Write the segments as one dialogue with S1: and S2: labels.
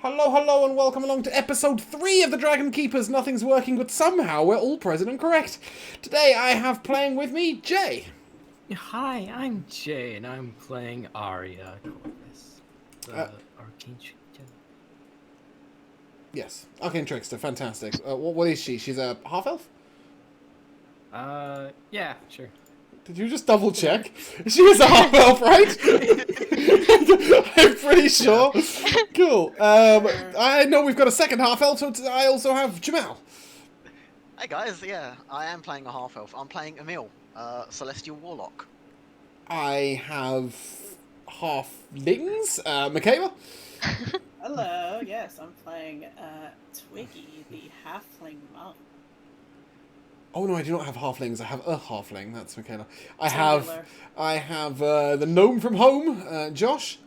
S1: Hello, hello, and welcome along to episode 3 of the Dragon Keepers. Nothing's working, but somehow we're all present and correct. Today I have playing with me Jay.
S2: Hi, I'm Jay, and I'm playing Arya Corvus, the Arcane Trickster.
S1: Yes, Arcane Trickster, fantastic. What is she? She's a half-elf?
S2: Yeah, sure.
S1: Did you just double check? She is a half-elf, right? I'm pretty sure. Cool. I know we've got a second half-elf, so I also have Jamal.
S3: Hey guys, yeah, I am playing a half-elf. I'm playing Emil, Celestial Warlock.
S1: I have halflings. Michaela?
S4: Hello, yes, I'm playing Twiggy, the halfling monk.
S1: Oh no, I do not have halflings. I have a halfling. That's Michaela. I
S4: Singular.
S1: have the gnome from home, Josh.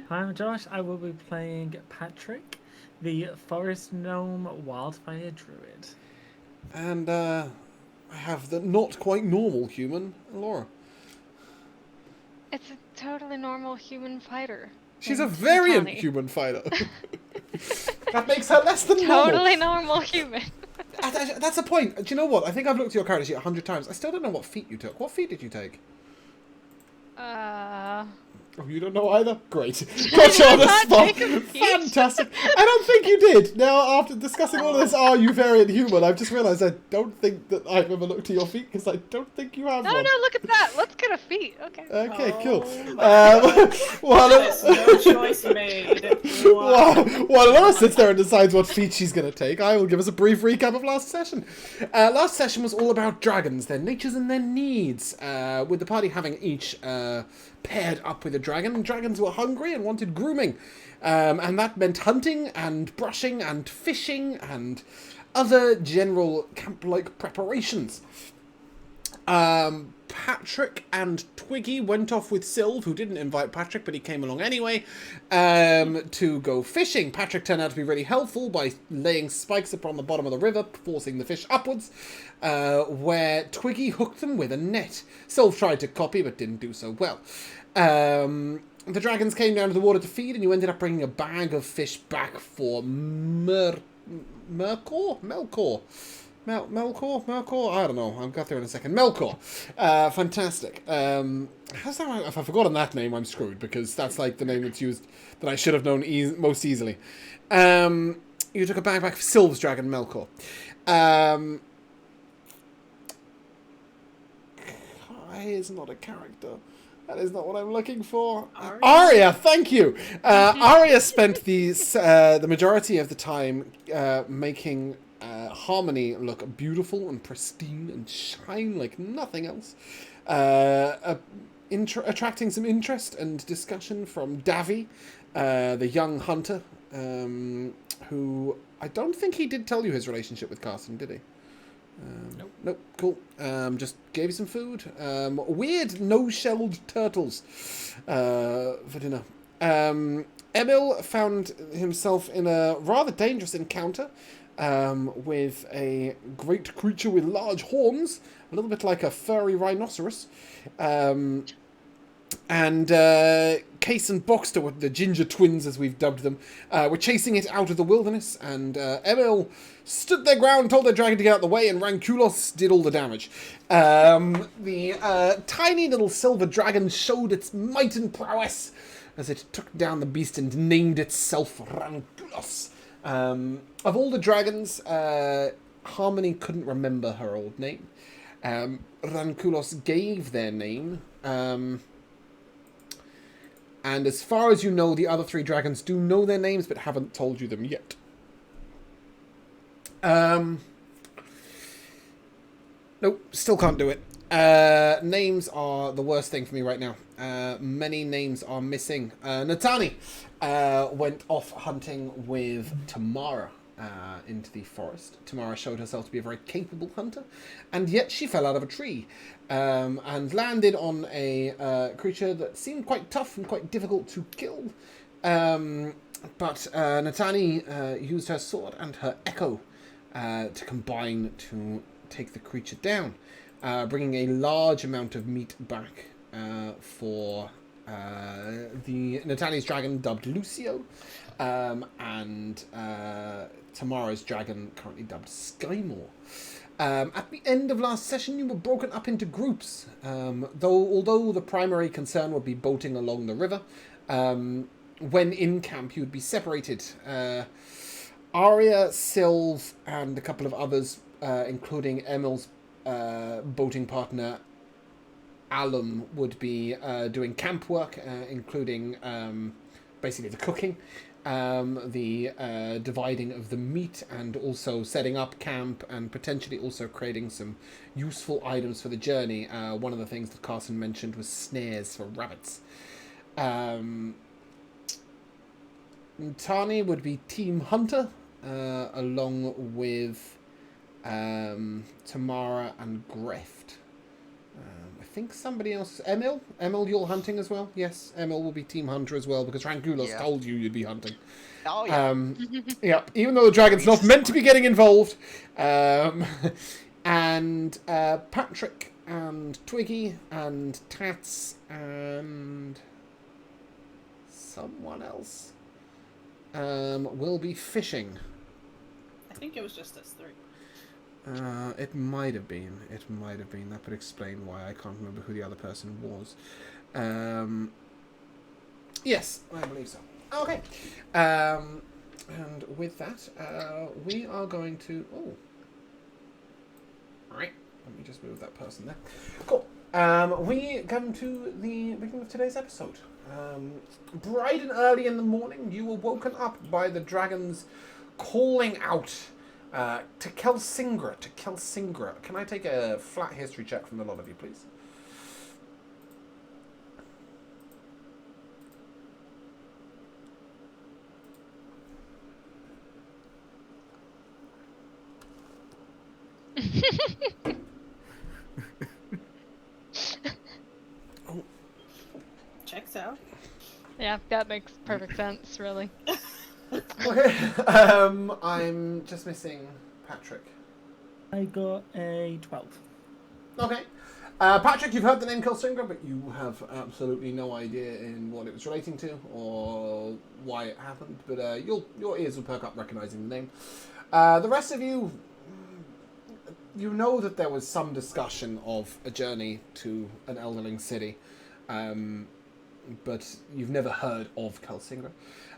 S5: Hi, I'm Josh. I will be playing Patrick, the forest gnome wildfire druid.
S1: And I have the not quite normal human, Laura.
S6: It's a totally normal human fighter.
S1: She's a
S6: named
S1: variant
S6: Tawny.
S1: human fighter. That makes her less than normal.
S6: Totally normal human.
S1: That's a point. Do you know what? I think I've looked at your character sheet 100 times. I still don't know what feat you took. What feat did you take? Oh, you don't know either? Great. Got you on the
S6: not
S1: spot.
S6: take a feat?
S1: Fantastic. I don't think you did. Now, after discussing all of this, are you variant human? I've just realised I don't think that I've ever looked at your feet because I don't think you have
S6: No,
S1: one.
S6: no, look at that. Let's get a feat. Okay.
S1: Okay, cool.
S4: Oh There's no choice made.
S1: While Laura sits there and decides what feat she's going to take, I will give us a brief recap of last session. Last session was all about dragons, their natures and their needs, with the party having each paired up with a dragon. Dragons were hungry and wanted grooming, and that meant hunting and brushing and fishing and other general camp-like preparations. Patrick and Twiggy went off with Sylve, who didn't invite Patrick, but he came along anyway, to go fishing. Patrick turned out to be really helpful by laying spikes upon the bottom of the river, forcing the fish upwards, where Twiggy hooked them with a net. Sylve tried to copy, but didn't do so well. The dragons came down to the water to feed, and you ended up bringing a bag of fish back for Melkor? Melkor? I don't know. I'll get there in a second. Melkor. Fantastic. How's that? If I've forgotten that name, I'm screwed, because that's like the name that's used that I should have known most easily. You took a bag back for Sylve's dragon, Melkor. Kai is not a character. That is not what I'm looking for. Arya, thank you. Arya spent the majority of the time making Harmony look beautiful and pristine and shine like nothing else. Attracting some interest and discussion from Davy, the young hunter, who I don't think he did tell you his relationship with Carson, did he? Nope. Cool. Just gave you some food. Weird no-shelled turtles for dinner. Emil found himself in a rather dangerous encounter with a great creature with large horns, a little bit like a furry rhinoceros. And Case and Boxter, with the ginger twins as we've dubbed them, were chasing it out of the wilderness, and Emil stood their ground, told their dragon to get out of the way, and Ranculos did all the damage. The tiny little silver dragon showed its might and prowess as it took down the beast and named itself Ranculos. Of all the dragons, Harmony couldn't remember her old name. Ranculos gave their name. And as far as you know, the other 3 dragons do know their names, but haven't told you them yet. Nope, still can't do it. Names are the worst thing for me right now. Many names are missing. Natani went off hunting with Tamara into the forest. Tamara showed herself to be a very capable hunter, and yet she fell out of a tree and landed on a creature that seemed quite tough and quite difficult to kill. But Natani used her sword and her echo to combine to take the creature down, bringing a large amount of meat back for the Natali's dragon dubbed Lucio, and Tamara's dragon currently dubbed Skymore. At the end of last session, you were broken up into groups. Although the primary concern would be boating along the river, when in camp, you would be separated. Arya, Sylv, and a couple of others, including Emil's boating partner, Alum, would be doing camp work, including basically the cooking, the dividing of the meat, and also setting up camp, and potentially also creating some useful items for the journey. One of the things that Carson mentioned was snares for rabbits. Tani would be Team Hunter, along with Tamara and Greft. I think somebody else... Emil? Emil, you're hunting as well? Yes, Emil will be Team Hunter as well, because Rangulos told you you'd be hunting.
S3: Oh, yeah.
S1: Yeah, even though the dragon's not meant to be getting involved. And Patrick and Twiggy and Tats and someone else will be fishing.
S4: I think it was just us three.
S1: It might have been. It might have been. That would explain why I can't remember who the other person was. Yes, I believe so. Okay. And with that, we are going to... Oh. Alright. Let me just move that person there. Cool. We come to the beginning of today's episode. Bright and early in the morning, you were woken up by the dragons calling out to Kelsingra. To Kelsingra. Can I take a flat history check from the lot of you, please?
S4: Checks out.
S6: Yeah, that makes perfect sense, really.
S1: Okay. I'm just missing Patrick.
S5: I got a 12.
S1: Okay. Patrick, you've heard the name Kelsingra, but you have absolutely no idea in what it was relating to or why it happened. But your ears will perk up recognizing the name. The rest of you, you know that there was some discussion of a journey to an Elderling city, but you've never heard of Kelsingra.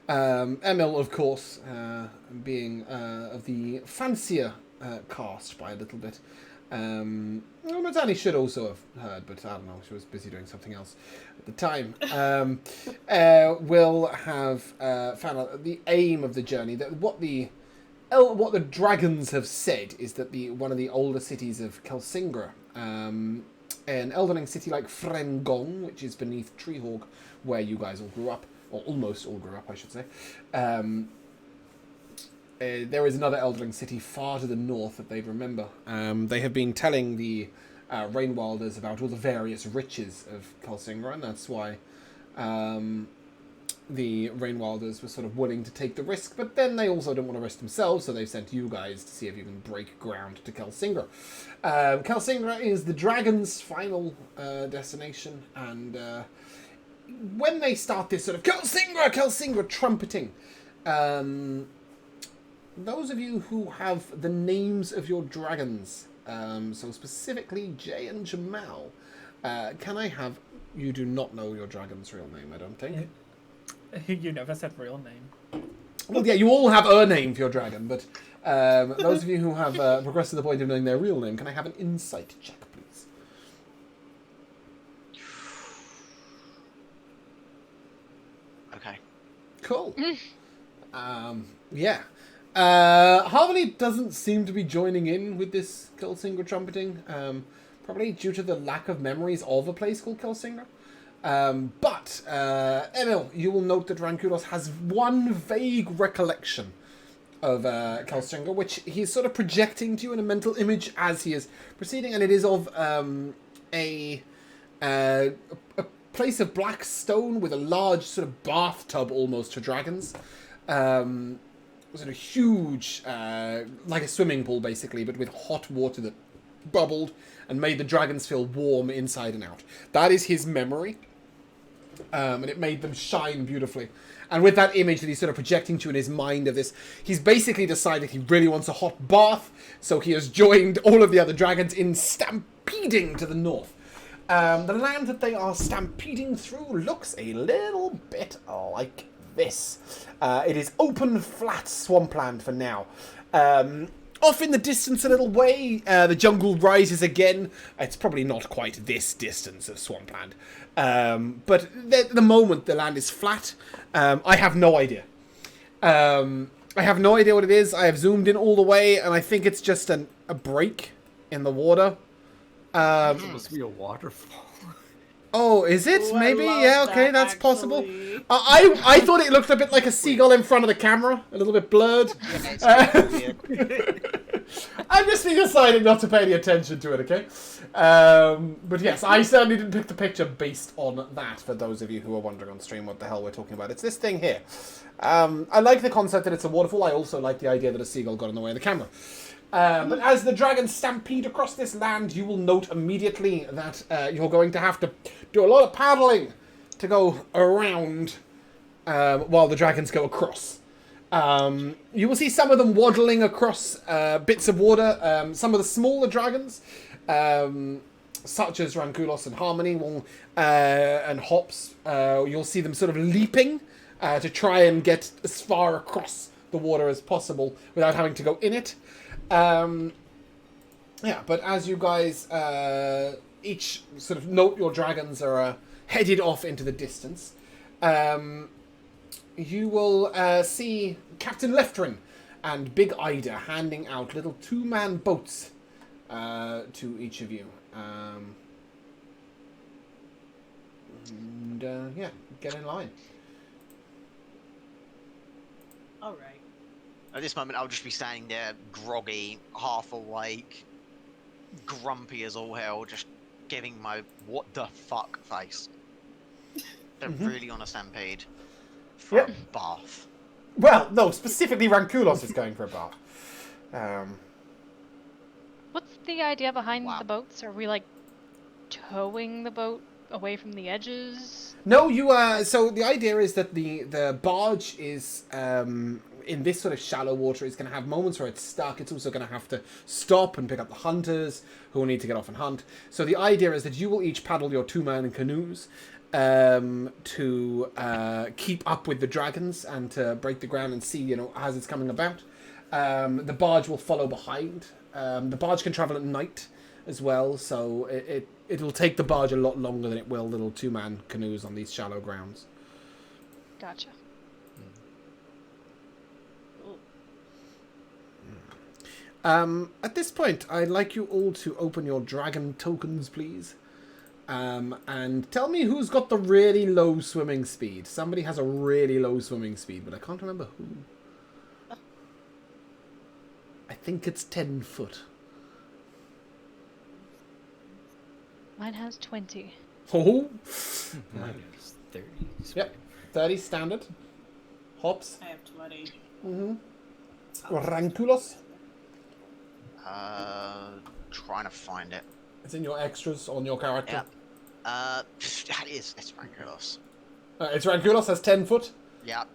S1: Emil, of course, being of the fancier cast by a little bit. Matani should also have heard, but I don't know, she was busy doing something else at the time. Will have found out the aim of the journey, that what the dragons have said is that one of the older cities of Kelsingra, an Elderling city like Frengong, which is beneath Treehawk, where you guys all grew up, or almost all grew up, I should say. There is another Elderling city far to the north that they remember. They have been telling the Rain Wilders about all the various riches of Kelsingra, and that's why the Rain Wilders were sort of willing to take the risk, but then they also don't want to risk themselves, so they've sent you guys to see if you can break ground to Kelsingra. Kelsingra is the dragon's final destination, and when they start this sort of Kelsingra trumpeting, those of you who have the names of your dragons, so specifically Jay and Jamal, can I have... You do not know your dragon's real name, I don't think.
S5: You never said real name.
S1: Well, yeah, you all have a name for your dragon, but those of you who have progressed to the point of knowing their real name, can I have an insight check, please?
S3: Okay.
S1: Cool. Yeah. Harmony doesn't seem to be joining in with this Kelsingra trumpeting, probably due to the lack of memories of a place called Kelsingra. But Emil, you will note that Rankulos has one vague recollection of Kelsingra, which he's sort of projecting to you in a mental image as he is proceeding, and it is of a place of black stone with a large sort of bathtub almost for dragons. Sort of huge, like a swimming pool basically, but with hot water that bubbled and made the dragons feel warm inside and out. That is his memory. And it made them shine beautifully. And with that image that he's sort of projecting to in his mind of this, he's basically decided he really wants a hot bath, so he has joined all of the other dragons in stampeding to the north. The land that they are stampeding through looks a little bit like this. It is open, flat swampland for now. Off in the distance a little way, the jungle rises again. It's probably not quite this distance of swampland. But at the moment, the land is flat. I have no idea. I have no idea what it is. I have zoomed in all the way, and I think it's just a break in the water.
S2: It's supposed to be a waterfall.
S1: Oh, is it?
S4: Ooh, I
S1: maybe?
S4: love
S1: Yeah, okay,
S4: that,
S1: that's possible.
S4: actually.
S1: I thought it looked a bit like a seagull in front of the camera. A little bit blurred. I'm just deciding not to pay any attention to it, okay? But yes, I certainly didn't pick the picture based on that, for those of you who are wondering on stream what the hell we're talking about. It's this thing here. I like the concept that it's a waterfall. I also like the idea that a seagull got in the way of the camera. But as the dragons stampede across this land, you will note immediately that you're going to have to do a lot of paddling to go around while the dragons go across. You will see some of them waddling across bits of water. Some of the smaller dragons, such as Rankulos and Harmony, and Hops, you'll see them sort of leaping to try and get as far across the water as possible without having to go in it. Yeah, but as you guys each sort of note your dragons are headed off into the distance, you will see Captain Leftrin and Big Ida handing out little two-man boats to each of you. Yeah, get in line.
S4: All right.
S3: At this moment, I'll just be standing there, groggy, half awake, grumpy as all hell, just giving my what the fuck face. They're really on a stampede for a bath.
S1: Well, no, specifically Rankulos is going for a bath.
S6: What's the idea behind
S3: Wow.
S6: the boats? Are we like towing the boat away from the edges?
S1: No, you so the idea is that the barge is in this sort of shallow water. It's going to have moments where it's stuck. It's also going to have to stop and pick up the hunters who will need to get off and hunt. So the idea is that you will each paddle your two-man canoes to keep up with the dragons and to break the ground and see, you know, as it's coming about. The barge will follow behind. The barge can travel at night as well, so it'll take the barge a lot longer than it will little two-man canoes on these shallow grounds.
S6: Gotcha.
S1: At this point, I'd like you all to open your dragon tokens, please. And tell me who's got the really low swimming speed. Somebody has a really low swimming speed, but I can't remember who. I think it's 10 foot.
S6: Mine has 20.
S1: Oh!
S2: Mine is 30.
S1: Yep, 30 standard. Hops.
S4: I have 20.
S1: Rankulos.
S3: Trying to find it.
S1: It's in your extras on your character.
S3: Yep. It's Rankulos.
S1: It's Rankulos, has 10 foot.
S3: Yep.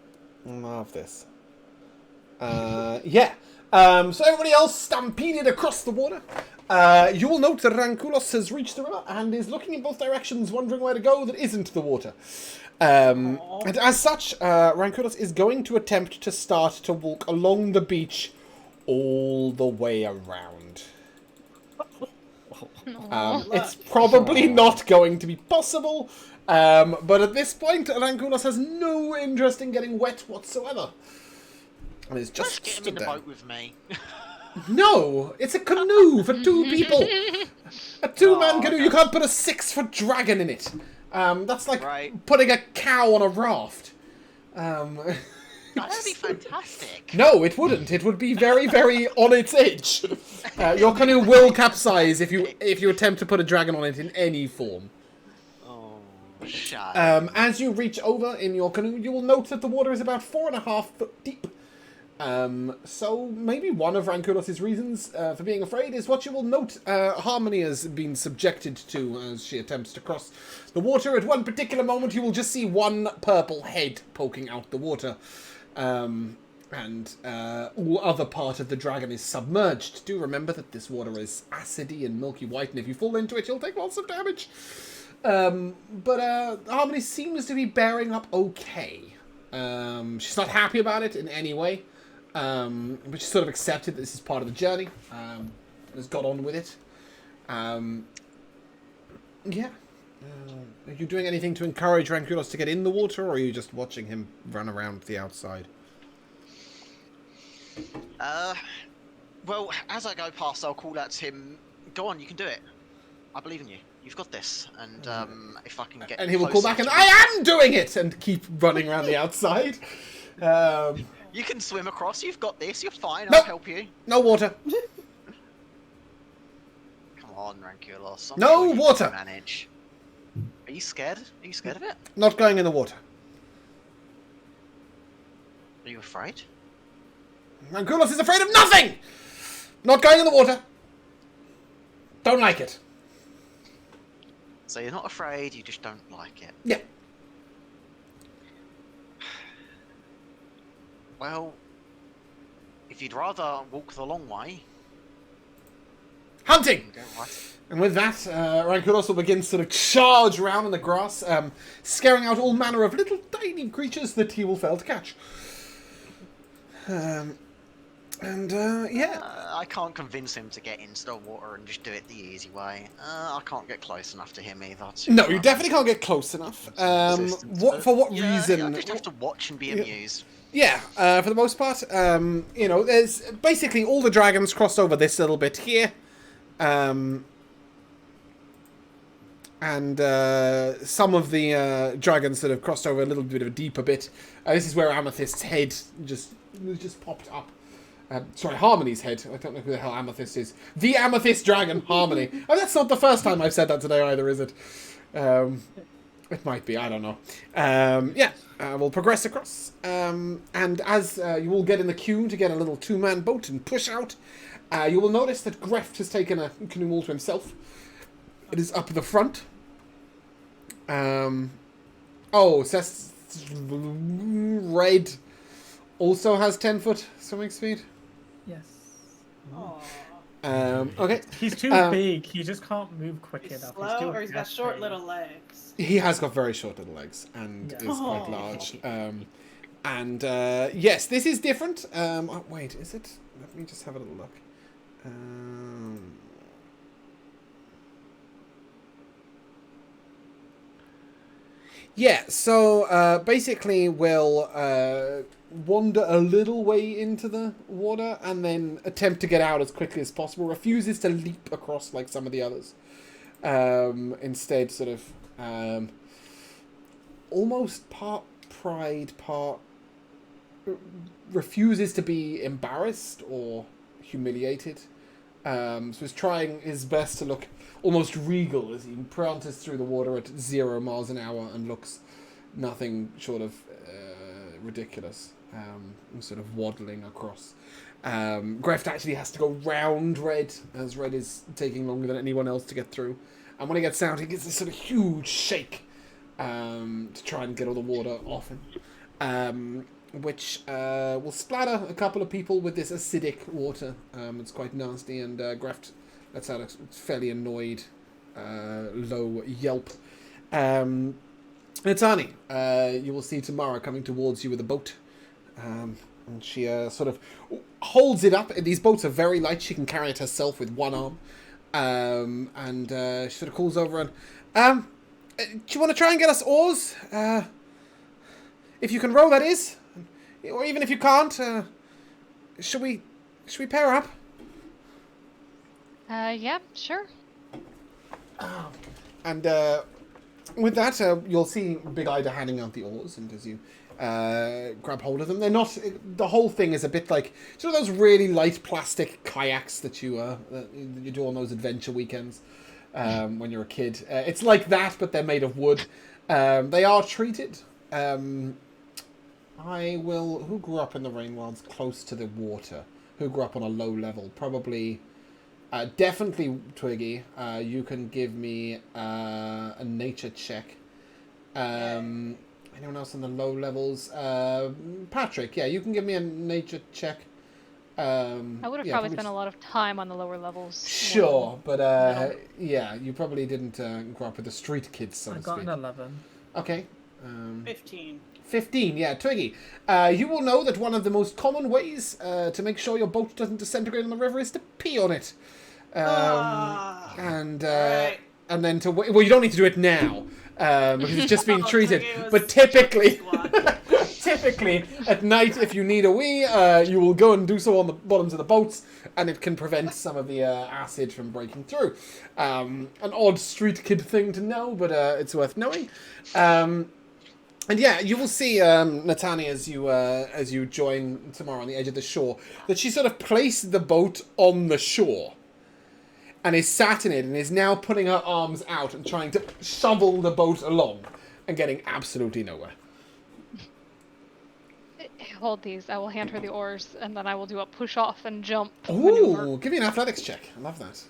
S1: Love this. Yeah. So everybody else stampeded across the water. You will note that Rankulos has reached the river and is looking in both directions, wondering where to go that isn't the water. And as such, Rankulos is going to attempt to start to walk along the beach all the way around. It's probably not going to be possible, but at this point, Rankulos has no interest in getting wet whatsoever. And is just
S3: Just get him in
S1: stood
S3: the
S1: there.
S3: boat with me.
S1: No, it's a canoe for two people. A two-man canoe. You can't put a 6-foot dragon in it. That's like
S3: Right.
S1: putting a cow on a raft.
S3: That'd be fantastic.
S1: No, it wouldn't. It would be very, very on its edge. Your canoe will capsize if you attempt to put a dragon on it in any form.
S3: Oh, shut.
S1: As you reach over in your canoe, you will note that the water is about 4.5 foot deep. So maybe one of Rankulos's reasons for being afraid is what you will note Harmony has been subjected to as she attempts to cross the water. At one particular moment, you will just see one purple head poking out the water. And all other part of the dragon is submerged. Do remember that this water is acidy and milky white, and if you fall into it, you'll take lots of damage. But Harmony seems to be bearing up okay. She's not happy about it in any way, but she's sort of accepted that this is part of the journey, and has got on with it. Yeah. Are you doing anything to encourage Rankulos to get in the water, or are you just watching him run around the outside?
S3: Well, as I go past, I'll call out to him, go on, you can do it. I believe in you. You've got this. And if I can get
S1: And he will call back and, I am doing it! And keep running around the outside.
S3: You can swim across, you've got this, you're fine,
S1: Nope.
S3: I'll help you.
S1: No water.
S3: Come on, Rankulos.
S1: No
S3: you can
S1: water.
S3: Manage. Are you scared? Are you scared of it?
S1: Not going in the water.
S3: Are you afraid?
S1: Rankulos is afraid of nothing! Not going in the water. Don't like it.
S3: So you're not afraid, you just don't like it.
S1: Yeah.
S3: Well, if you'd rather walk the long way,
S1: Hunting!
S3: go right.
S1: And with that, Rankulos will begin to sort of charge around in the grass, scaring out all manner of little tiny creatures that he will fail to catch. Yeah.
S3: I can't convince him to get into the water and just do it the easy way. I can't get close enough to him either.
S1: No, you definitely can't get close enough. For what reason?
S3: I just have to watch and be amused.
S1: Yeah, for the most part, you know, there's basically all the dragons crossed over this little bit here. And some of the dragons that have crossed over a little bit of a deeper bit. This is where Amethyst's head just popped up. Sorry, Harmony's head. I don't know who the hell Amethyst is. The Amethyst Dragon, Harmony. Oh, that's not the first time I've said that today either, is it? It might be, I don't know. Yeah, we'll progress across. And as you will get in the queue to get a little two-man boat and push out, you will notice that Greft has taken a canoe all to himself. It is up the front. Oh, says Red also has 10-foot swimming speed.
S5: Yes.
S4: Aww.
S1: Okay.
S5: He's too big. He just can't move quick
S4: He's
S5: enough.
S4: slow,
S5: too
S4: or he's got
S5: fast
S4: short
S5: paced.
S4: little legs.
S1: He has got very short little legs and
S5: Yeah.
S1: is quite large. Yes, this is different. Oh, wait, is it? Let me just have a little look. Yeah, so basically we'll wander a little way into the water and then attempt to get out as quickly as possible. Refuses to leap across like some of the others. Instead, sort of almost part pride, part refuses to be embarrassed or humiliated. So he's trying his best to look almost regal as he prances through the water at 0 miles an hour and looks nothing short of ridiculous. Sort of waddling across. Greft actually has to go round Red, as Red is taking longer than anyone else to get through. And when he gets out, he gets this sort of huge shake to try and get all the water off him. Which will splatter a couple of people with this acidic water. It's quite nasty, and Greft lets out a fairly annoyed, low yelp. Natani, you will see Tamara coming towards you with a boat. And she sort of holds it up. These boats are very light. She can carry it herself with one arm. And she sort of calls over and, do you want to try and get us oars? If you can row, that is. Or even if you can't, should we pair up?
S6: Yeah, sure.
S1: And with that, you'll see Big Ida handing out the oars, and as you grab hold of them, they're not. The whole thing is a bit like sort of those really light plastic kayaks that you do on those adventure weekends when you're a kid. It's like that, but they're made of wood. They are treated. I will... Who grew up in the Rain Wilds close to the water? Who grew up on a low level? Probably... definitely Twiggy. You can give me a nature check. Anyone else on the low levels? Patrick, yeah, you can give me a nature check.
S6: I would have
S1: yeah,
S6: probably spent a lot of time on the lower levels.
S1: Sure, but
S6: No.
S1: yeah, you probably didn't grow up with the street kids, so
S5: I
S1: to
S5: got
S1: speak.
S5: an 11.
S1: Okay.
S4: 15.
S1: 15, yeah, Twiggy. You will know that one of the most common ways to make sure your boat doesn't disintegrate on the river is to pee on it. And
S4: Alright.
S1: and then to well, you don't need to do it now because it's just been
S4: Oh,
S1: treated.
S4: Twiggy was
S1: But typically,
S4: squad.
S1: typically at night, if you need a wee, you will go and do so on the bottoms of the boats, and it can prevent some of the acid from breaking through. An odd street kid thing to know, but it's worth knowing. And yeah, you will see Natani as you join tomorrow on the edge of the shore, that she sort of placed the boat on the shore and is sat in it and is now putting her arms out and trying to shovel the boat along and getting absolutely nowhere.
S6: Hold these. I will hand her the oars, and then I will do a push off and jump maneuver.
S1: Ooh, give me an athletics check. I love that.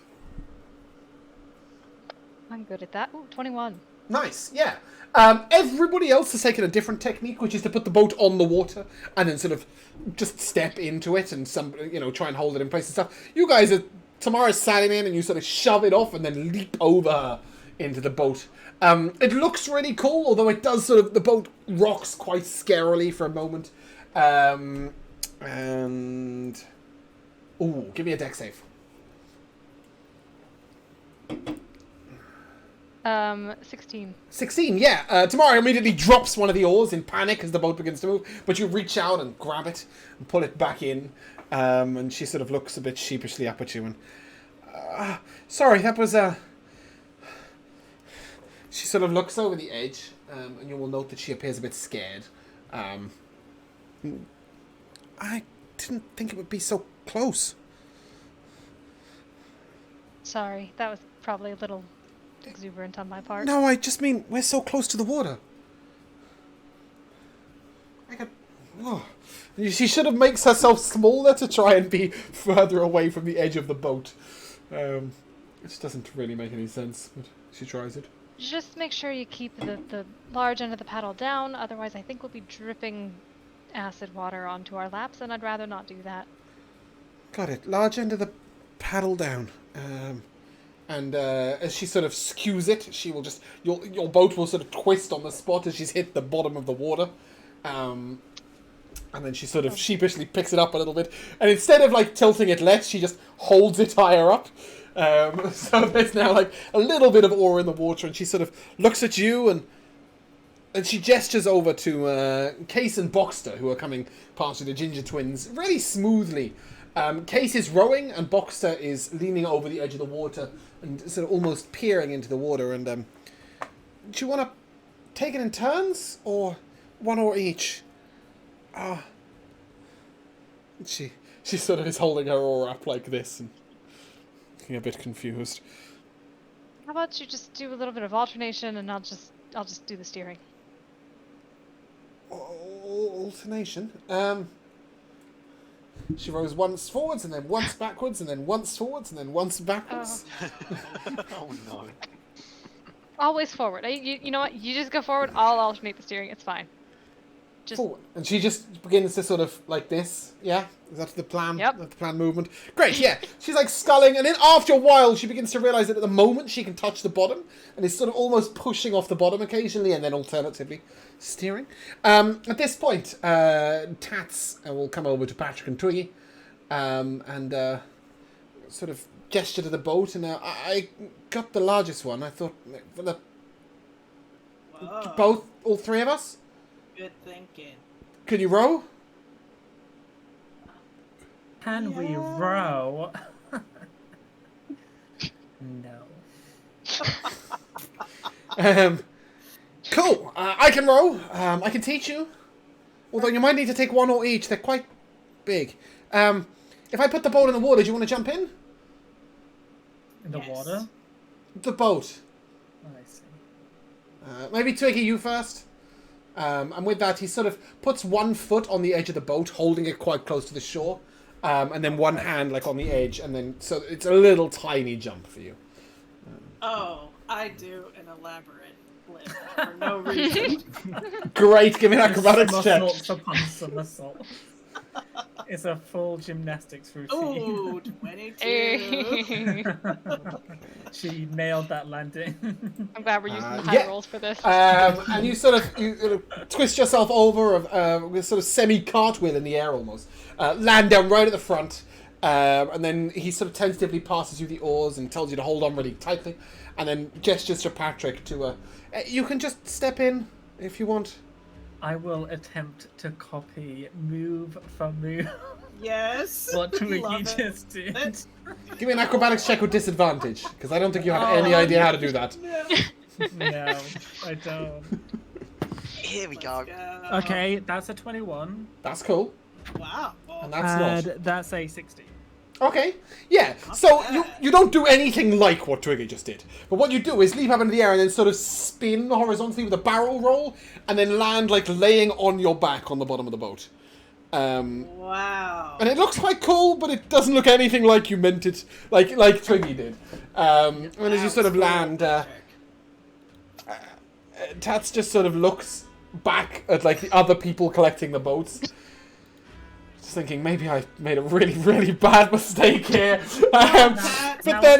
S6: I'm good at that. Ooh, 21.
S1: Nice, yeah. Everybody else has taken a different technique, which is to put the boat on the water and then sort of just step into it and try and hold it in place and stuff. You guys are Tamara's sailing in and you sort of shove it off and then leap over her into the boat. It looks really cool, although it does the boat rocks quite scarily for a moment. And ooh, give me a deck save.
S6: 16.
S1: 16, yeah. Tamara immediately drops one of the oars in panic as the boat begins to move, but you reach out and grab it and pull it back in, and she sort of looks a bit sheepishly up at you and... sorry, that was... She sort of looks over the edge, and you will note that she appears a bit scared. I didn't think it would be so close.
S6: Sorry, that was probably a little exuberant on my part.
S1: No, I just mean we're so close to the water. She sort of makes herself smaller to try and be further away from the edge of the boat. Which doesn't really make any sense, but she tries it.
S6: Just make sure you keep the large end of the paddle down, otherwise I think we'll be dripping acid water onto our laps, and I'd rather not do that.
S1: Got it. Large end of the paddle down. And as she sort of skews it, she will just... Your boat will sort of twist on the spot as she's hit the bottom of the water. And then she sort of sheepishly picks it up a little bit. And instead of, tilting it less, she just holds it higher up. So there's now, a little bit of oar in the water. And she sort of looks at you and she gestures over to Case and Boxster, who are coming past with the Ginger Twins, really smoothly. Case is rowing, and Boxster is leaning over the edge of the water and sort of almost peering into the water. And do you want to take it in turns, or one or each? She sort of is holding her oar up like this and looking a bit confused.
S6: How about you just do a little bit of alternation, and I'll just do the steering.
S1: Alternation. She rows once forwards, and then once backwards, and then once forwards, and then once backwards.
S3: Oh no.
S6: Always forward. You know what? You just go forward. I'll alternate the steering. It's fine. Just
S1: Forward. And she just begins to sort of like this. Yeah? Is that the plan?
S6: Yep.
S1: That's the plan movement. Great, yeah. She's sculling, and then after a while she begins to realise that at the moment she can touch the bottom, and is sort of almost pushing off the bottom occasionally, and then alternatively steering. At this point, Tats will come over to Patrick and Twiggy, and sort of gesture to the boat, and I got the largest one. I thought for the
S4: Whoa,
S1: all three of us.
S4: good thinking.
S1: Can you row?
S5: Can we row? No.
S1: Cool. I can row. I can teach you. Although you might need to take one or each. They're quite big. If I put the boat in the water, do you want to jump in?
S5: In the
S4: Yes.
S5: water?
S1: The boat.
S5: Oh, I see.
S1: Maybe Twiggy, you first. And with that, he sort of puts one foot on the edge of the boat, holding it quite close to the shore, and then one hand like on the edge, and then so it's a little tiny jump for you.
S4: Oh, I do an elaborate flip for no reason.
S1: Great, give me an acrobatics check.
S5: Somersaults upon somersault. It's a full gymnastics routine.
S4: Ooh, 22.
S6: Hey.
S5: She nailed that landing.
S6: I'm glad we're using high
S1: yeah.
S6: rolls for this.
S1: And you sort of twist yourself over with sort of semi-cartwheel in the air almost. Land down right at the front. And then he sort of tentatively passes you the oars and tells you to hold on really tightly. And then gestures to Patrick to... you can just step in if you want.
S5: I will attempt to copy move for move
S4: Yes.
S5: what Twiggy
S4: Love it.
S5: just did.
S1: Give me an acrobatics check with disadvantage, because I don't think you have any idea how to do that.
S5: No, I don't.
S3: Here we go.
S5: Okay, that's a 21.
S1: That's cool.
S4: Wow.
S1: And that's not.
S5: That's a 60.
S1: Okay, yeah. So you don't do anything like what Twiggy just did. But what you do is leap up into the air and then sort of spin horizontally with a barrel roll, and then land like laying on your back on the bottom of the boat.
S4: Wow.
S1: And it looks quite cool, but it doesn't look anything like you meant it, like Twiggy did. And as you sort of land, Tats just sort of looks back at like the other people collecting the boats. Just thinking, maybe I made a really, really bad mistake here. But then,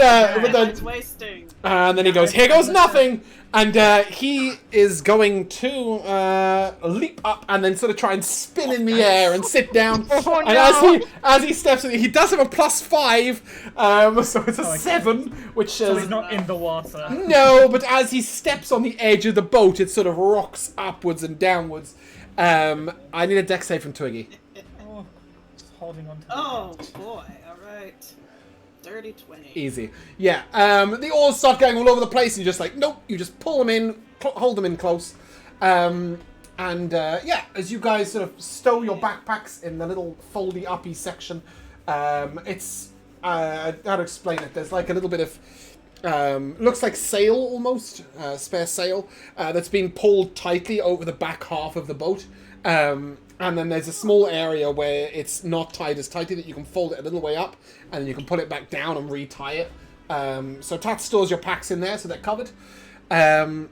S4: It's wasting.
S1: and then he goes, "Here goes nothing," and he is going to leap up and then sort of try and spin in the air and sit down.
S6: Oh,
S1: and
S6: no.
S1: as he steps, he does have a +5, so it's a 7, which
S5: So
S1: is
S5: he's not in the water.
S1: no. But as he steps on the edge of the boat, it sort of rocks upwards and downwards. I need a dex save from Twiggy.
S5: Oh, just holding on to the
S4: Oh
S5: edge.
S4: boy. All right. Dirty 20.
S1: Easy. Yeah. The oars start going all over the place, and you're just like, nope. You just pull them in, hold them in close. Yeah, as you guys sort of stow your backpacks in the little foldy uppy section, it's how to explain it. There's like a little bit of looks like sail almost, spare sail that's been pulled tightly over the back half of the boat. And then there's a small area where it's not tied as tightly that you can fold it a little way up, and then you can pull it back down and retie it. So Tat stores your packs in there, so they're covered. And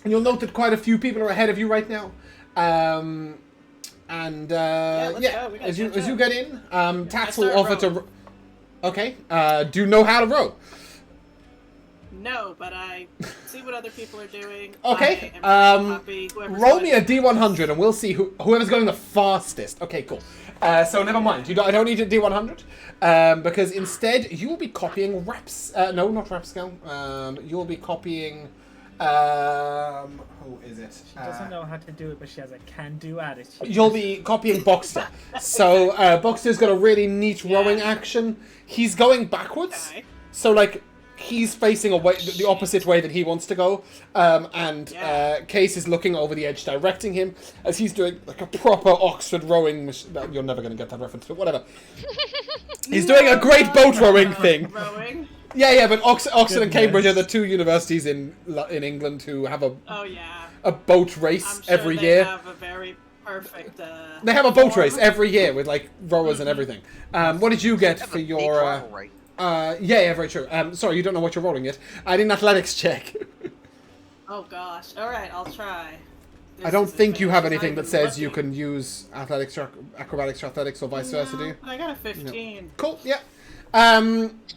S1: you'll note that quite a few people are ahead of you right now.
S4: let's go. We gotta
S1: as you
S4: catch up.
S1: get in, Tats will
S4: start
S1: offer to.
S4: rowing.
S1: Okay. Do you know how to row?
S4: No, but I see what other people are doing.
S1: Okay,
S4: I am happy. Whoever's
S1: Roll me a
S4: going-
S1: D100 and we'll see whoever's going the fastest. Okay, cool. So never mind. I don't need a D100 because instead you will be copying no, not Rapscale. You'll be copying. Who is it?
S5: She doesn't know how to do it, but she has a can-do attitude.
S1: You'll be copying Boxster. So Boxster's got a really neat rowing action. He's going backwards.
S4: Okay.
S1: So like. He's facing away the opposite way that he wants to go, Case is looking over the edge, directing him as he's doing like a proper Oxford rowing. You're never going to get that reference, but whatever. He's doing a great boat rowing thing.
S4: Rowing.
S1: Yeah, but Oxford and
S5: Goodness.
S1: Cambridge are the two universities in England who have
S4: Oh yeah.
S1: a boat race
S4: I'm sure
S1: every
S4: they
S1: year.
S4: have a very perfect.
S1: They have a boat
S4: form.
S1: race every year with like rowers and everything. What did you get
S3: Have
S1: for
S3: a big
S1: your?
S3: rivalry.
S1: Yeah, very true. Sorry, you don't know what you're rolling yet. I did an athletics check.
S4: Oh gosh. All right, I'll try.
S1: I don't
S4: This is
S1: think you have
S4: as
S1: anything
S4: I'm
S1: that says you
S4: looking.
S1: can use athletics, acrobatics, or athletics, or vice versa, do you?
S4: I got a 15.
S1: Cool. Yeah.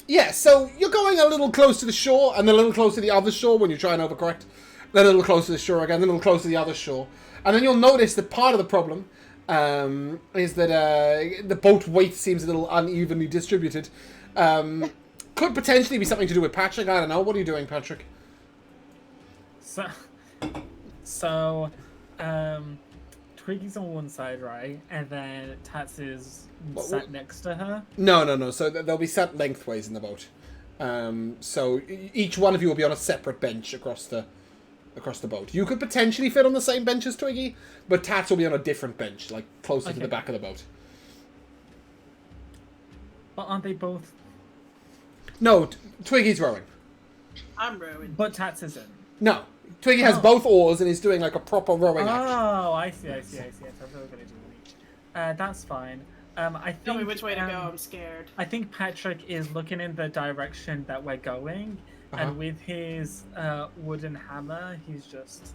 S1: Yeah. So you're going a little close to the shore, and then a little close to the other shore when you try and overcorrect. Then a little close to the shore again, then a little close to the other shore, and then you'll notice that part of the problem is that the boat weight seems a little unevenly distributed. Could potentially be something to do with Patrick. I don't know. What are you doing, Patrick?
S5: So, Twiggy's on one side, right? And then Tats is sat next to her.
S1: No. So they'll be sat lengthways in the boat. So each one of you will be on a separate bench across the boat. You could potentially fit on the same bench as Twiggy, but Tats will be on a different bench, like closer to the back of the boat.
S5: But aren't they both?
S1: No, Twiggy's rowing.
S4: I'm rowing.
S5: But Tats isn't.
S1: No, Twiggy has both oars and is doing like a proper rowing action.
S5: Oh, I see. So I'm really gonna do each. That's fine. I think.
S4: Tell me which way to go. I'm scared.
S5: I think Patrick is looking in the direction that we're going, and with his wooden hammer, he's just.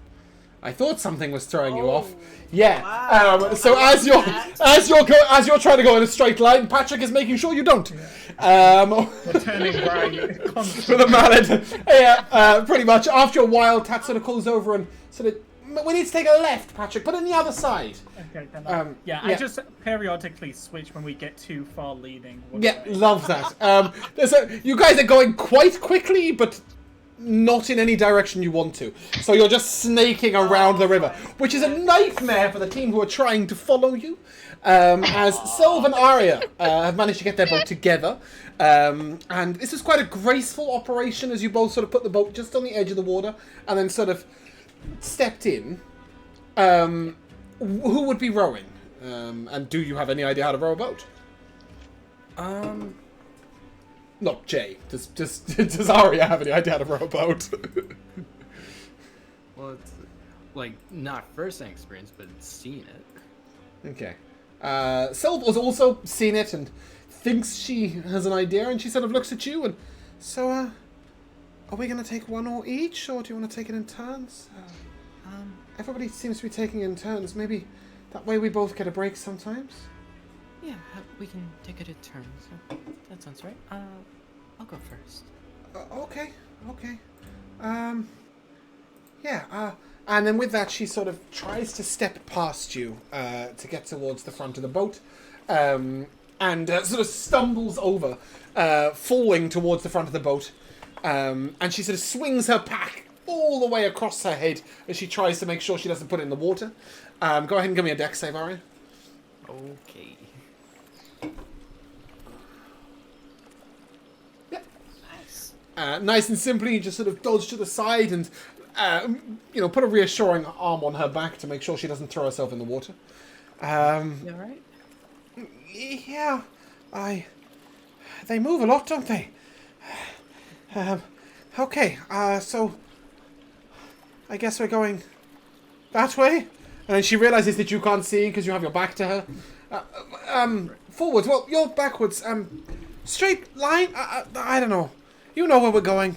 S1: I thought something was throwing you off.
S4: Oh,
S1: Yeah.
S4: wow.
S1: So
S4: I
S1: as
S4: like
S1: you're trying to go in a straight line, Patrick is making sure you don't.
S5: We're turning right.
S1: With a mallet. Yeah. Pretty much. After a while, Tat sort of calls over and sort of. We need to take a left, Patrick. Put it on the other side.
S5: Okay, then
S1: yeah.
S5: I just periodically switch when we get too far leaning.
S1: Yeah, love that. You guys are going quite quickly, but not in any direction you want to. So you're just snaking around the river, which is a nightmare for the team who are trying to follow you. As Sylv and Arya have managed to get their boat together. And this is quite a graceful operation as you both sort of put the boat just on the edge of the water and then sort of stepped in. Who would be rowing? And do you have any idea how to row a boat? Not Jay. Does Arya have any idea how to row a boat?
S2: Well, it's like not first-hand experience, but seen it.
S1: Okay. Sylv has also seen it and thinks she has an idea, and she sort of looks at you and so, are we going to take one or each, or do you want to take it in turns? Everybody seems to be taking it in turns. Maybe that way we both get a break sometimes.
S2: Yeah, we can take it in turns. That sounds right. I'll go first.
S1: Okay. Yeah, and then with that, she sort of tries to step past you to get towards the front of the boat, and sort of stumbles over, falling towards the front of the boat, and she sort of swings her pack all the way across her head as she tries to make sure she doesn't put it in the water. Go ahead and give me a dex save, Arya.
S2: Okay.
S1: Nice and simply, you just sort of dodge to the side and, put a reassuring arm on her back to make sure she doesn't throw herself in the water.
S2: You alright?
S1: Yeah, they move a lot, don't they? Okay, so I guess we're going that way. And then she realizes that you can't see because you have your back to her. Forwards. Well, you're backwards. Straight line. I don't know. You know where we're going,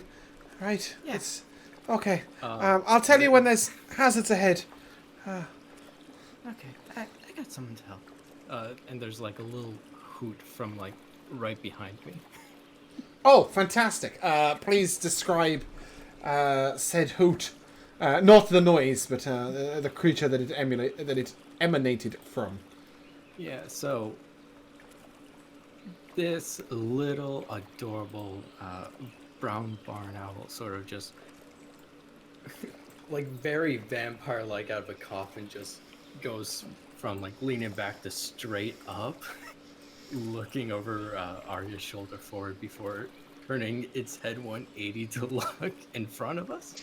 S1: right?
S2: Yeah.
S1: It's okay. I'll tell you when there's hazards ahead.
S2: Okay, I got someone to help. And there's like a little hoot from like right behind me.
S1: Oh, fantastic. Please describe said hoot. Not the noise, but the creature that it emanated from.
S2: Yeah, so this little adorable brown barn owl sort of just like very vampire-like out of a coffin just goes from like leaning back to straight up, looking over Arya's shoulder forward before turning its head 180 to look in front of us.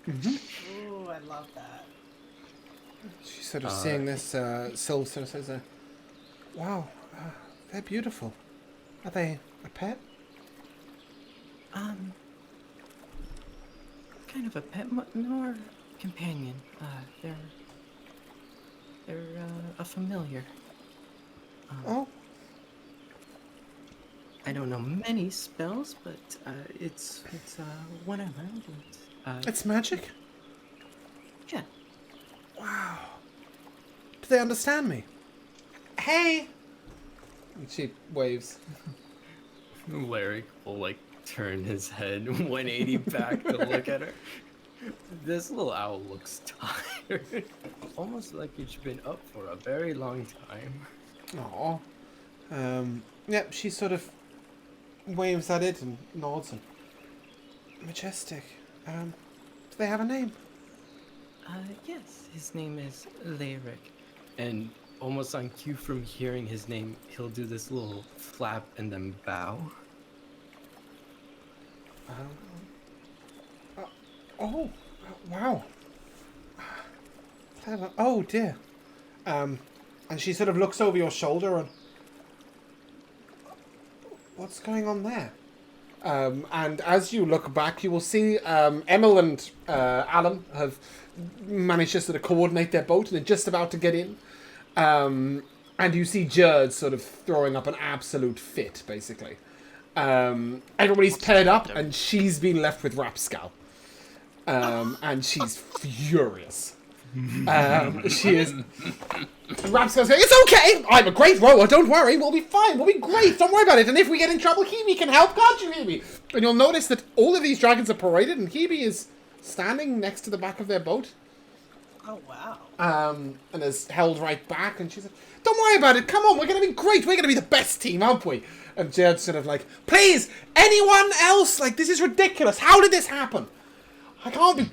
S4: Ooh, I love that.
S1: She's sort of seeing this. Syl sort of says, "Wow, they're beautiful. Are they a pet?"
S2: Kind of a pet, nor companion. They're a familiar.
S1: Oh.
S2: I don't know many spells, but it's one I learned. And,
S1: It's magic?
S2: yeah.
S1: Wow. Do they understand me? Hey! And she waves.
S2: Larry will like turn his head 180 back to look at her. This little owl looks tired. Almost like it's been up for a very long time.
S1: Aw. Yep, she sort of waves at it and nods and... Majestic. Do they have a name?
S2: Yes, his name is Lyric. And almost on cue from hearing his name, he'll do this little flap and then bow.
S1: Oh, wow. Oh, dear. And she sort of looks over your shoulder and... What's going on there? And as you look back, you will see Emil and Alan have managed to sort of coordinate their boat, and they're just about to get in. And you see Jerd sort of throwing up an absolute fit, basically. Everybody's paired up, and she's been left with Rapscal. And she's furious. She is. Rapscal's going, "It's okay! I'm a great rower, don't worry, we'll be fine, we'll be great, don't worry about it, and if we get in trouble, Hebe can help, can't you, Hebe?" And you'll notice that all of these dragons are paraded, and Hebe is standing next to the back of their boat.
S4: Oh, wow.
S1: And is held right back, and she's like, "Don't worry about it, come on, we're going to be great, we're going to be the best team, aren't we?" And Jerd's sort of like, "Please, anyone else? Like, this is ridiculous, how did this happen? I can't be...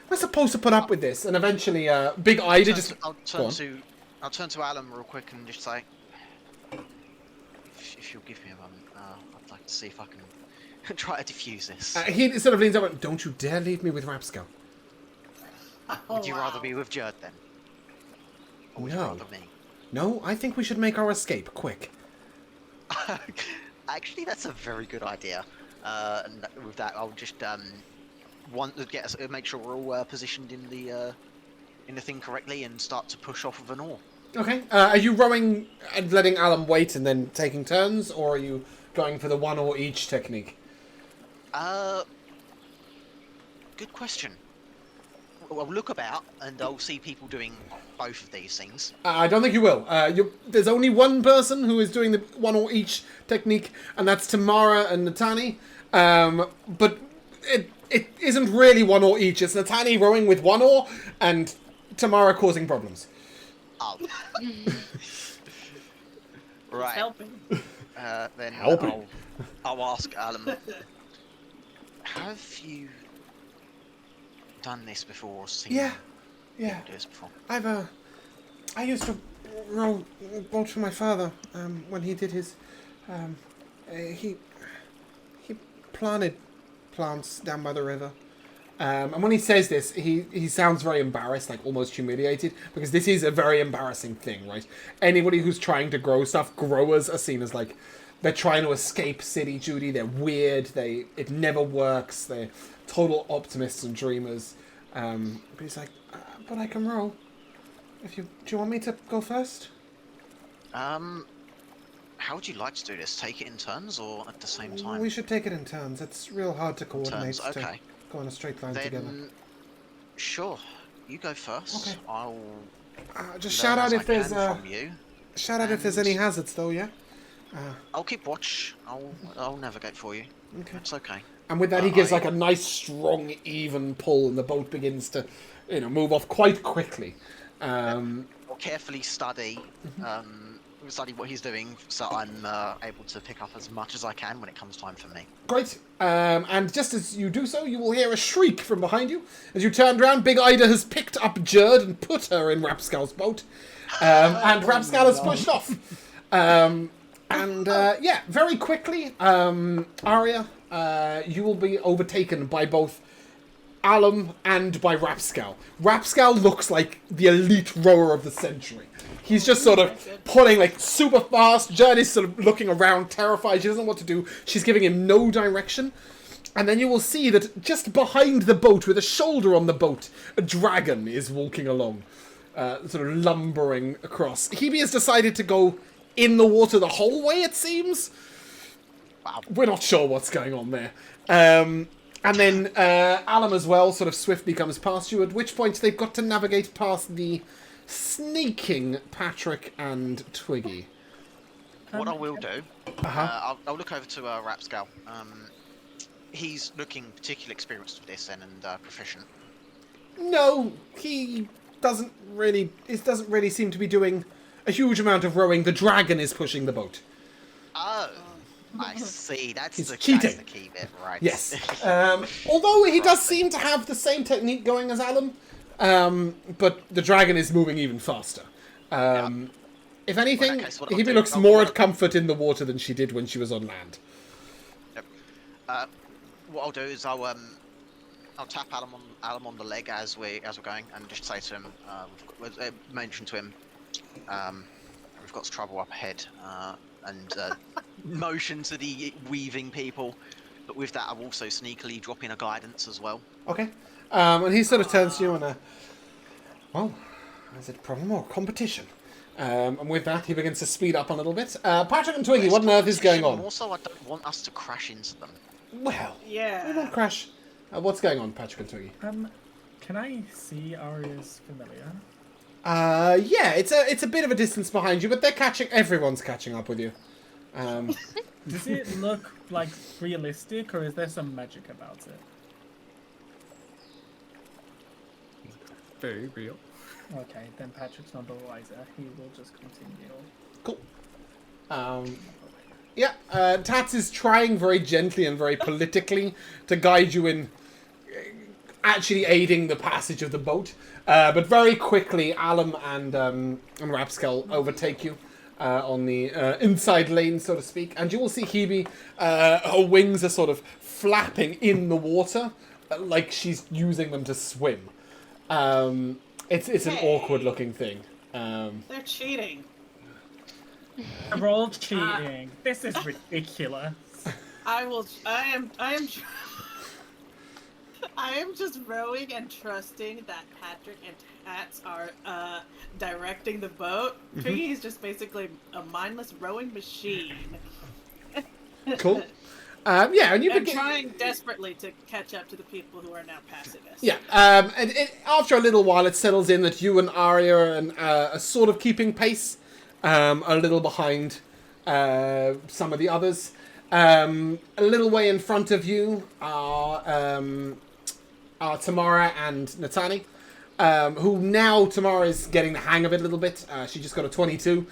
S1: We're supposed to put up with this." And eventually, Big Ida just...
S3: I'll turn to Alan real quick and just say, if you'll give me a moment, I'd like to see if I can try to defuse this.
S1: He sort of leans over, "Don't you dare leave me with Rapscal."
S3: Would you rather be with Jerd then? Or would you rather me?
S1: No, I think we should make our escape, quick.
S3: Actually, that's a very good idea. And with that, I'll just make sure we're all positioned in the thing correctly and start to push off with an oar.
S1: Okay. Are you rowing and letting Alan wait and then taking turns, or are you going for the one oar each technique?
S3: Good question. I'll look about and I'll see people doing both of these things.
S1: I don't think you will. There's only one person who is doing the one oar each technique, and that's Tamara and Natani. But it isn't really one oar each. It's Natani rowing with one oar and Tamara causing problems.
S3: Oh. Right.
S4: Helping.
S3: Then
S1: Helping.
S3: I'll ask Alan. Have you done this before? Or seen
S1: Yeah.
S3: people do this before?
S1: I used to row boat for my father when he did his. He planted plants down by the river. And when he says this, he sounds very embarrassed, like almost humiliated, because this is a very embarrassing thing, right? Anybody who's trying to grow stuff, growers are seen as like, they're trying to escape City Judy, they're weird, it never works, they're total optimists and dreamers. But he's like, but I can row. Do you want me to go first?
S3: How would you like to do this? Take it in turns or at the same time?
S1: We should take it in turns. It's real hard to coordinate
S3: Turns, okay.
S1: to go on a straight line
S3: Then,
S1: together.
S3: sure. You go first.
S1: Okay.
S3: I'll
S1: Just
S3: learn
S1: shout out
S3: as
S1: if
S3: I
S1: there's
S3: can from you.
S1: shout out if there's any hazards though, yeah?
S3: I'll keep watch. I'll navigate for you.
S1: Okay.
S3: It's okay.
S1: And with that, he gives like a nice, strong, even pull, and the boat begins to, move off quite quickly.
S3: I'll carefully study what he's doing, so I'm able to pick up as much as I can when it comes time for me.
S1: Great. And just as you do so, you will hear a shriek from behind you. As you turn around, Big Ida has picked up Jerd and put her in Rapscal's boat. And Rapscal has pushed off. Very quickly, Arya, you will be overtaken by both Alum and by Rapscal. Rapscal looks like the elite rower of the century. He's just sort of pulling like super fast. Jerd is sort of looking around, terrified. She doesn't know what to do. She's giving him no direction. And then you will see that just behind the boat, with a shoulder on the boat, a dragon is walking along, sort of lumbering across. Hebe has decided to go in the water the whole way, it seems. Wow. We're not sure what's going on there. And then Alum as well sort of swiftly comes past you, at which point they've got to navigate past the sneaking Patrick and Twiggy.
S3: What I will do, I'll look over to Rapscal. He's looking particularly experienced with this and proficient.
S1: No, he doesn't really seem to be doing a huge amount of rowing. The dragon is pushing the boat.
S3: Oh, I see. That's
S1: He's
S3: the key bit, right?
S1: Yes. Although he does seem to have the same technique going as Alum, but the dragon is moving even faster. If anything, Hebe looks more at comfort in the water than she did when she was on land.
S3: Yep. What I'll do is I'll tap Alum on the leg as we're going, and just say to him, mention to him, we've got trouble up ahead, and motion to the weaving people, but with that, I'll also sneakily drop in a guidance as well.
S1: Okay. And he sort of turns to you and, well, is it a problem or competition? And with that, he begins to speed up a little bit. Patrick and Twiggy, what on earth is going on?
S3: Also, I don't want us to crash into them.
S1: Well,
S4: Yeah.
S1: we won't crash. What's going on, Patrick and Twiggy?
S5: Can I see Arya's familiar?
S1: Yeah, it's a bit of a distance behind you, but everyone's catching up with you.
S5: Does it look like realistic, or is there some magic about it?
S2: Very real.
S5: Okay, then Patrick's not the wiser. He will just continue.
S1: Cool. Yeah, Tats is trying very gently and very politically to guide you in actually aiding the passage of the boat. But very quickly, Alum and Rapskull overtake you on the inside lane, so to speak. And you will see Hebe, her wings are sort of flapping in the water, like she's using them to swim. It's an awkward looking thing.
S4: They're cheating.
S5: They're all cheating. This is ridiculous.
S4: I am just rowing and trusting that Patrick and Tats are directing the boat. Twiggy is just basically a mindless rowing machine.
S1: Cool. Yeah, and you
S4: I'm
S1: begin
S4: trying desperately to catch up to the people who are now pacifists.
S1: Yeah, and after a little while, it settles in that you and Arya are sort of keeping pace, a little behind some of the others. A little way in front of you are Tamara and Natani, who now Tamara is getting the hang of it a little bit. She just got a 22.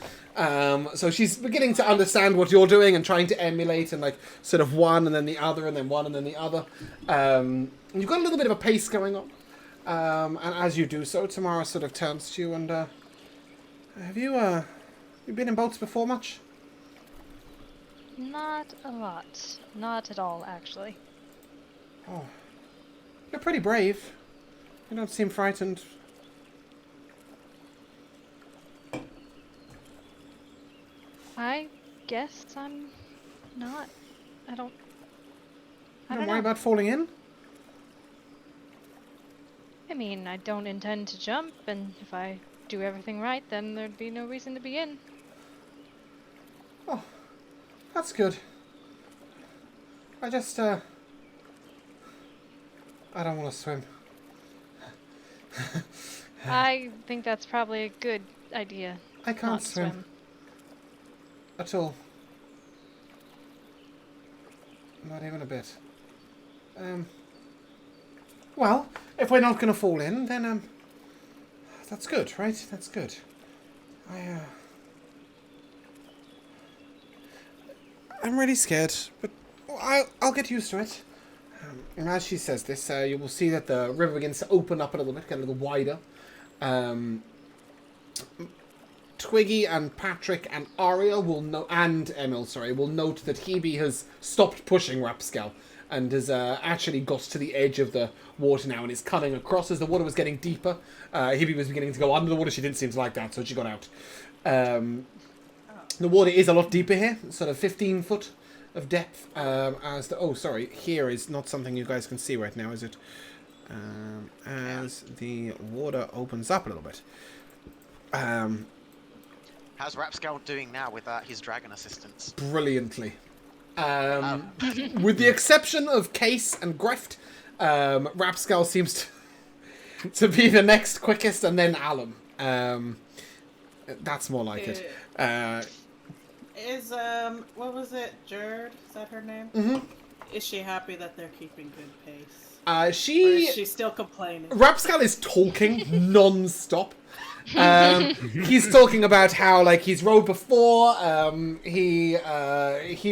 S1: So she's beginning to understand what you're doing and trying to emulate and like sort of one and then the other and then one and then the other. And you've got a little bit of a pace going on. And as you do so, Tamara sort of turns to you and have you been in boats before much?
S6: Not a lot. Not at all, actually.
S1: Oh, you're pretty brave. You don't seem frightened.
S6: I guess I'm not. I don't
S1: Don't worry
S6: know.
S1: about falling in.
S6: I mean, I don't intend to jump, and if I do everything right, then there'd be no reason to be in.
S1: Oh, that's good. I just, I don't want to swim.
S6: I think that's probably a good idea.
S1: I can't
S6: not to
S1: swim. At all. Not even a bit. Well, if we're not going to fall in, then, that's good, right? That's good. I'm really scared, but I'll get used to it. And as she says this, you will see that the river begins to open up a little bit, get a little wider. Twiggy and Patrick and Arya and Emil, will note that Hebe has stopped pushing Rapskull and has actually got to the edge of the water now and is cutting across as the water was getting deeper. Hebe was beginning to go under the water. She didn't seem to like that, so she got out. The water is a lot deeper here, sort of 15 foot of depth. Here is not something you guys can see right now, is it? As the water opens up a little bit.
S3: How's Rapskull doing now with his dragon assistance?
S1: Brilliantly. With the exception of Case and Greft, Rapskull seems to be the next quickest, and then Alum. That's more like it.
S4: Is what was it? Jerd? Is that her name?
S1: Mm-hmm.
S4: Is she happy that they're keeping good pace? Or is she still complaining?
S1: Rapskull is talking non-stop. He's talking about how like he's rowed before. He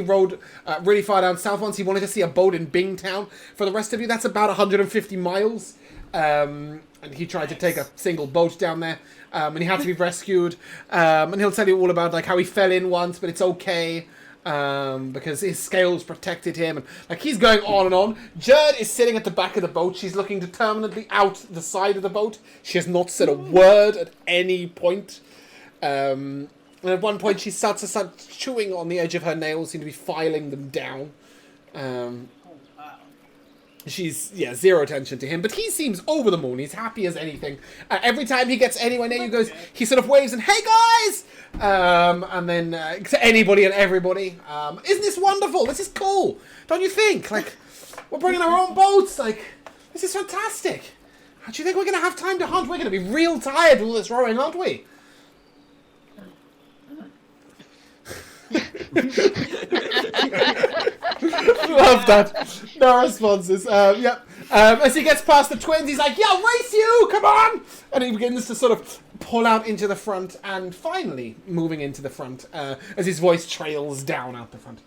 S1: rowed really far down south once. He wanted to see a boat in Bingtown. For the rest of you, that's about 150 miles. And he tried to take a single boat down there, and he had to be rescued. And he'll tell you all about like how he fell in once, but it's okay. Because his scales protected him, and like he's going on and on. Jerd is sitting at the back of the boat. She's looking determinedly out the side of the boat. She has not said a word at any point. And at one point, she starts to start chewing on the edge of her nails, seem to be filing them down.
S4: Oh, wow.
S1: She's, zero attention to him, but he seems over the moon. He's happy as anything. Every time he gets anywhere near you, he sort of waves and, hey guys! And then to anybody and everybody. Isn't this wonderful? This is cool. Don't you think? Like, we're bringing our own boats. Like, this is fantastic. How do you think we're going to have time to hunt? We're going to be real tired with all this rowing, aren't we? Love that. No responses. As he gets past the twins, he's like, "Yeah, race you! Come on!" And he begins to sort of pull out into the front, and finally moving into the front as his voice trails down out the front.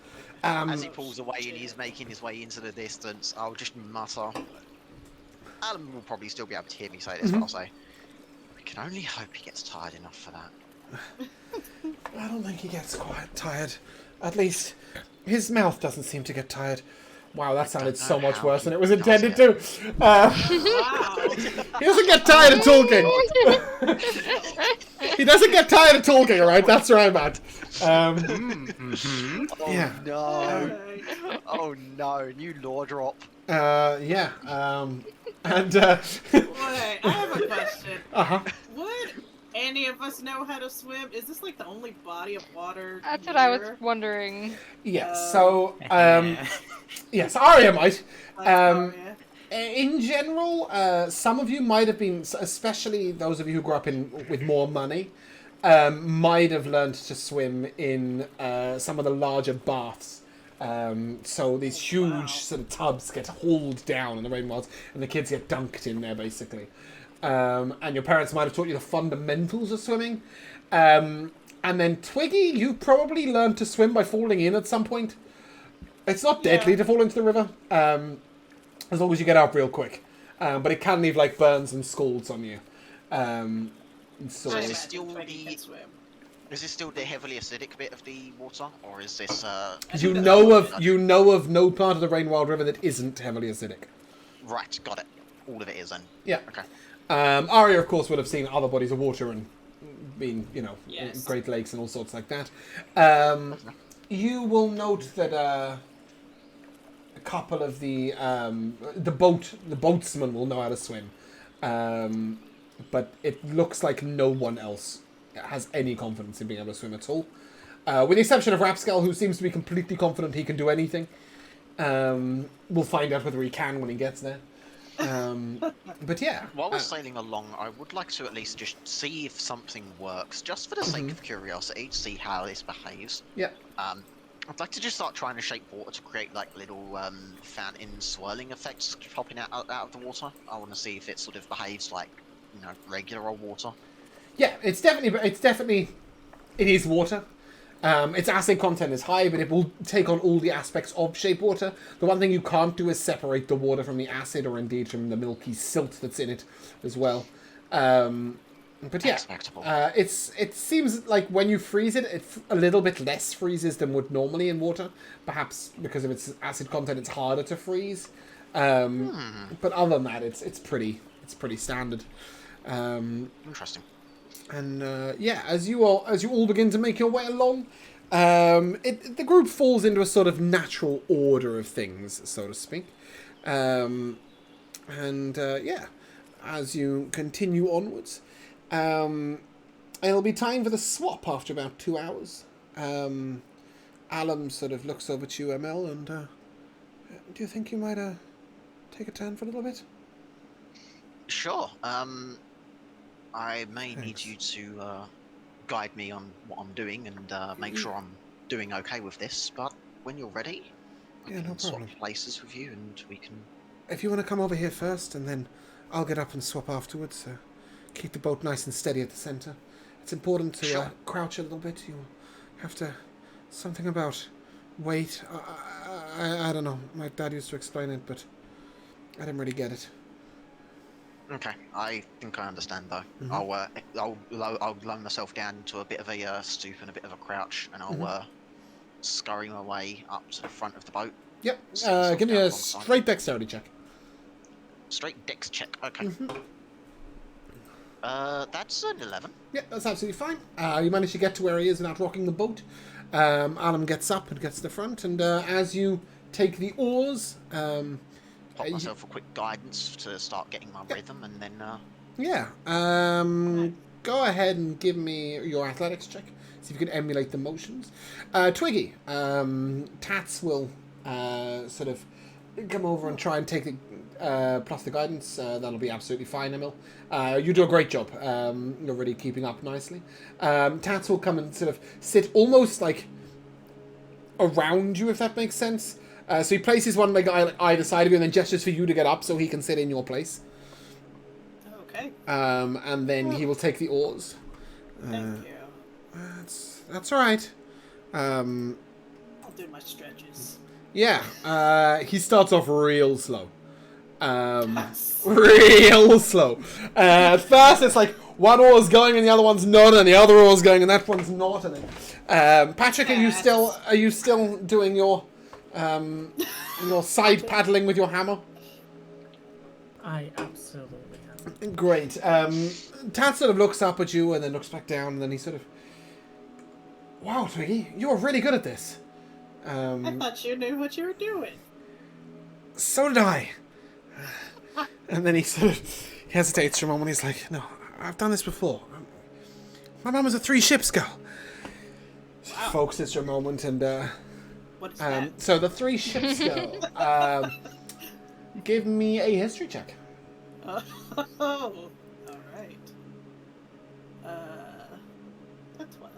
S3: As he pulls away and he's making his way into the distance, I'll just mutter. Alan will probably still be able to hear me say this, but I'll say, "We can only hope he gets tired enough for that."
S1: I don't think he gets quite tired. At least, his mouth doesn't seem to get tired. Wow, that sounded so much worse than it was intended to.
S4: Wow.
S1: He doesn't get tired of talking. He doesn't get tired of talking, alright? That's where I'm at.
S3: Oh
S1: Yeah.
S3: no!
S4: Alright.
S3: Oh no! New law drop.
S1: And,
S4: Wait, I have a question.
S1: uh-huh.
S4: Would any of us know how to swim? Is this like the only body of water?
S6: That's what I was
S4: here?
S6: wondering.
S1: Yeah, so, yes, Arya might.
S4: Like, oh, yeah.
S1: In general, some of you might have been, especially those of you who grew up with more money, might have learned to swim in some of the larger baths. So these huge sort of tubs get hauled down in the Rain Wilds, and the kids get dunked in there, basically. And your parents might have taught you the fundamentals of swimming. And then Twiggy, you probably learned to swim by falling in at some point. It's not deadly to fall into the river, as long as you get out real quick. But it can leave like burns and scalds on you. So
S4: I
S3: Is
S4: imagine
S3: this still
S4: Twiggy
S3: the-
S4: can swim.
S3: Is this still the heavily acidic bit of the water, or is this
S1: you know of no part of the Rain Wild River that isn't heavily acidic.
S3: right? Got it. All of it is then.
S1: Yeah.
S3: Okay.
S1: Arya, of course, would have seen other bodies of water and been,
S4: Yes.
S1: Great Lakes and all sorts like that. You will note that a couple of the boatsmen will know how to swim, but it looks like no one else has any confidence in being able to swim at all, with the exception of Rapscal, who seems to be completely confident he can do anything. We'll find out whether he can when he gets there. But yeah.
S3: While we're sailing along, I would like to at least just see if something works, just for the sake of curiosity, to see how this behaves.
S1: Yeah.
S3: I'd like to just start trying to shape water to create like little fountain swirling effects popping out of the water. I want to see if it sort of behaves like, regular old water.
S1: Yeah, it is water. Its acid content is high, but it will take on all the aspects of shape water. The one thing you can't do is separate the water from the acid, or indeed from the milky silt that's in it as well. But yeah,
S3: Expectable.
S1: it seems like when you freeze it, it's a little bit less freezes than would normally in water. Perhaps because of its acid content, it's harder to freeze. But other than that, it's pretty standard.
S3: Interesting.
S1: And as you all begin to make your way along, the group falls into a sort of natural order of things, so to speak. As you continue onwards, it'll be time for the swap after about 2 hours. Alan sort of looks over to you, ML, and do you think you might take a turn for a little bit?
S3: Sure. I may need
S1: Thanks.
S3: you to guide me on what I'm doing and make sure I'm doing okay with this. But when you're ready, I
S1: Yeah,
S3: can
S1: no
S3: swap
S1: problem.
S3: places with you, and we can.
S1: If you want to come over here first, and then I'll get up and swap afterwards. Keep the boat nice and steady at the centre. It's important to
S3: Sure.
S1: crouch a little bit. You have to... Something about weight. I don't know. My dad used to explain it, but I didn't really get it.
S3: Okay, I think I understand though.
S1: Mhm.
S3: I'll lower myself down to a bit of a stoop and a bit of a crouch, and I'll scurry my way up to the front of the boat.
S1: Yep.
S3: Sit myself
S1: Give me
S3: down
S1: a
S3: alongside.
S1: straight dexterity check.
S3: Straight dex check. Okay.
S1: Mhm.
S3: That's an 11.
S1: Yeah, that's absolutely fine. You manage to get to where he is without rocking the boat. Adam gets up and gets to the front, and as you take the oars,
S3: Pop myself a quick guidance to start getting my rhythm, and then
S1: yeah, go ahead and give me your athletics check. See if you can emulate the motions. Twiggy, Tats will sort of come over and try and take the plus the guidance. That'll be absolutely fine, Emil. You do a great job. You're really keeping up nicely. Tats will come and sort of sit almost like around you, if that makes sense. So he places one leg either side of you and then gestures for you to get up so he can sit in your place.
S4: Okay.
S1: And then he will take the oars.
S4: Thank you.
S1: That's all right.
S4: I'll do my stretches.
S1: Yeah. He starts off real slow.
S4: Yes.
S1: Real slow. At first, it's like one oar's going and the other one's not, and the other oar's going and that one's not. And then, Patrick, are you still doing your side paddling with your hammer?
S5: I absolutely am.
S1: Great. Tad sort of looks up at you and then looks back down, and then he sort of, wow, Twiggy, you're really good at this.
S4: I thought you knew what you were doing.
S1: So did I. And then he sort of hesitates for a moment. He's like, no, I've done this before. My mum was a 3-ships girl.
S4: Wow.
S1: Focuses for a moment, and
S4: What is that?
S1: so the 3-ships girl. Give me a history check.
S4: Oh, all right. That's 12.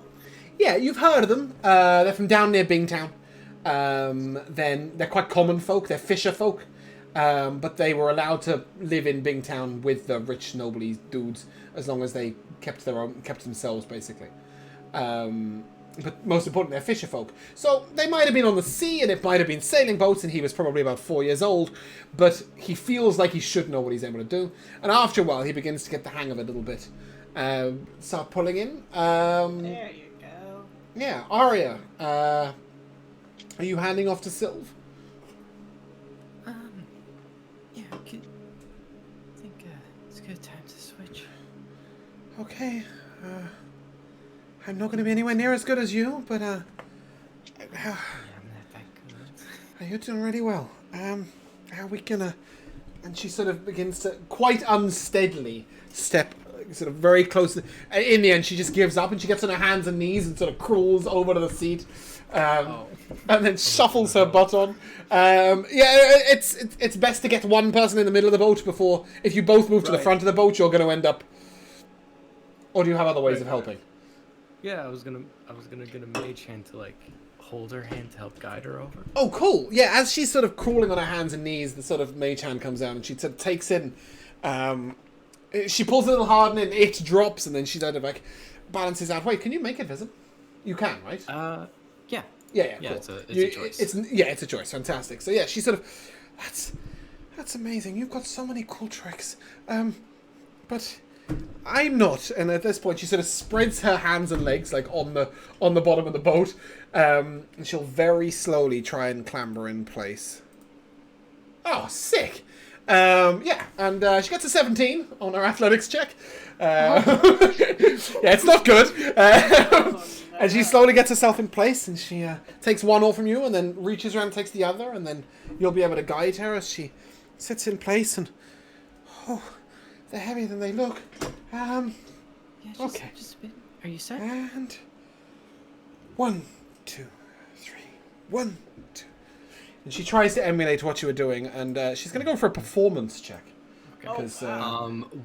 S1: Yeah, you've heard of them. They're from down near Bingtown. Then they're quite common folk. They're fisher folk. But they were allowed to live in Bingtown with the rich noble dudes as long as they kept themselves, basically. But most importantly, they're fisher folk. So they might have been on the sea, and it might have been sailing boats, and he was probably about 4 years old. But he feels like he should know what he's able to do. And after a while, he begins to get the hang of it a little bit. Start pulling in.
S4: There you go.
S1: Yeah, Arya. Are you handing off to Sylv?
S2: Yeah, I think it's a good time to switch.
S1: Okay. I'm not going to be anywhere near as good as you, but
S2: Yeah, I'm not that good.
S1: you're doing really well. Are we gonna? And she sort of begins to quite unsteadily step, sort of very close. In the end, she just gives up and she gets on her hands and knees and sort of crawls over to the seat, and then shuffles her butt on. Yeah, it's best to get one person in the middle of the boat before. If you both move to the front of the boat, you're going to end up. Or do you have other ways of helping?
S2: Yeah, I was gonna get a mage hand to like hold her hand to help guide her over.
S1: Oh, cool. Yeah, as she's sort of crawling on her hands and knees, the sort of mage hand comes down and she sort of takes in. She pulls a little hard and it drops, and then she sort of like balances out. Wait, can you make it visible? You can, right?
S2: Yeah.
S1: Yeah,
S2: Yeah,
S1: cool.
S2: it's a choice.
S1: It's a choice. Fantastic. So yeah, she sort of. That's amazing. You've got so many cool tricks. But I'm not. And at this point, she sort of spreads her hands and legs like on the bottom of the boat, and she'll very slowly try and clamber in place. Oh, sick. Yeah, and she gets a 17 on her athletics check. Yeah, it's not good. And she slowly gets herself in place, and she takes one oar from you, and then reaches around and takes the other, and then you'll be able to guide her as she sits in place. And oh, they're heavier than they look.
S2: Yeah,
S1: Okay.
S2: just a bit. Are you set?
S1: And 1, 2, 3. 1, 2. And she tries to emulate what you were doing, and she's going to go for a performance check. Because,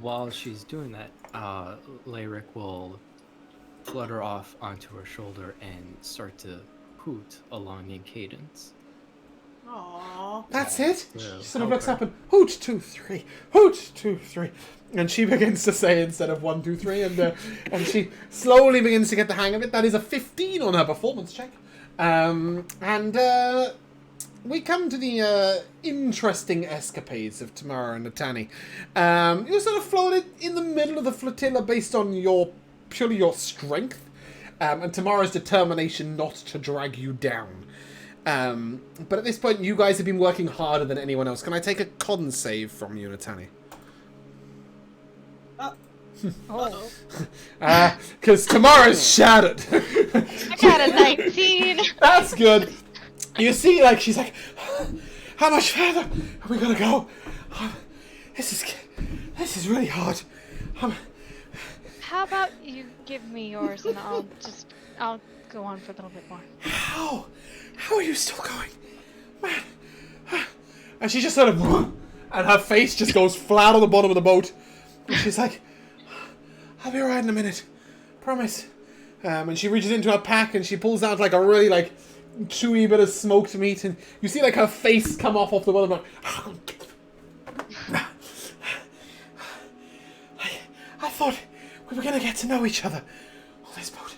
S2: While she's doing that, Lyric will flutter off onto her shoulder and start to hoot along in cadence.
S4: Aww.
S1: that's it.
S2: Yeah.
S1: She sort of looks up and hoot 2, 3, hoot 2, 3, and she begins to say instead of 1, 2, 3, and she slowly begins to get the hang of it. That is a 15 on her performance check, and we come to the interesting escapades of Tamara and Natani. You're sort of floated in the middle of the flotilla based on purely your strength, and Tamara's determination not to drag you down. But at this point, you guys have been working harder than anyone else. Can I take a con save from you, Natani?
S6: Oh,
S1: Because Tamara's shattered.
S6: I got a 19.
S1: That's good. You see, like, she's like, how much further are we gonna go? This is really hard.
S6: How about you give me yours and I'll go on for a little bit more.
S1: How are you still going? Man. And she just sort of, and her face just goes flat on the bottom of the boat. And she's like, I'll be right in a minute. Promise. And she reaches into her pack and she pulls out like a really like chewy bit of smoked meat, and you see like her face come off the bottom. I thought we were gonna get to know each other on this boat.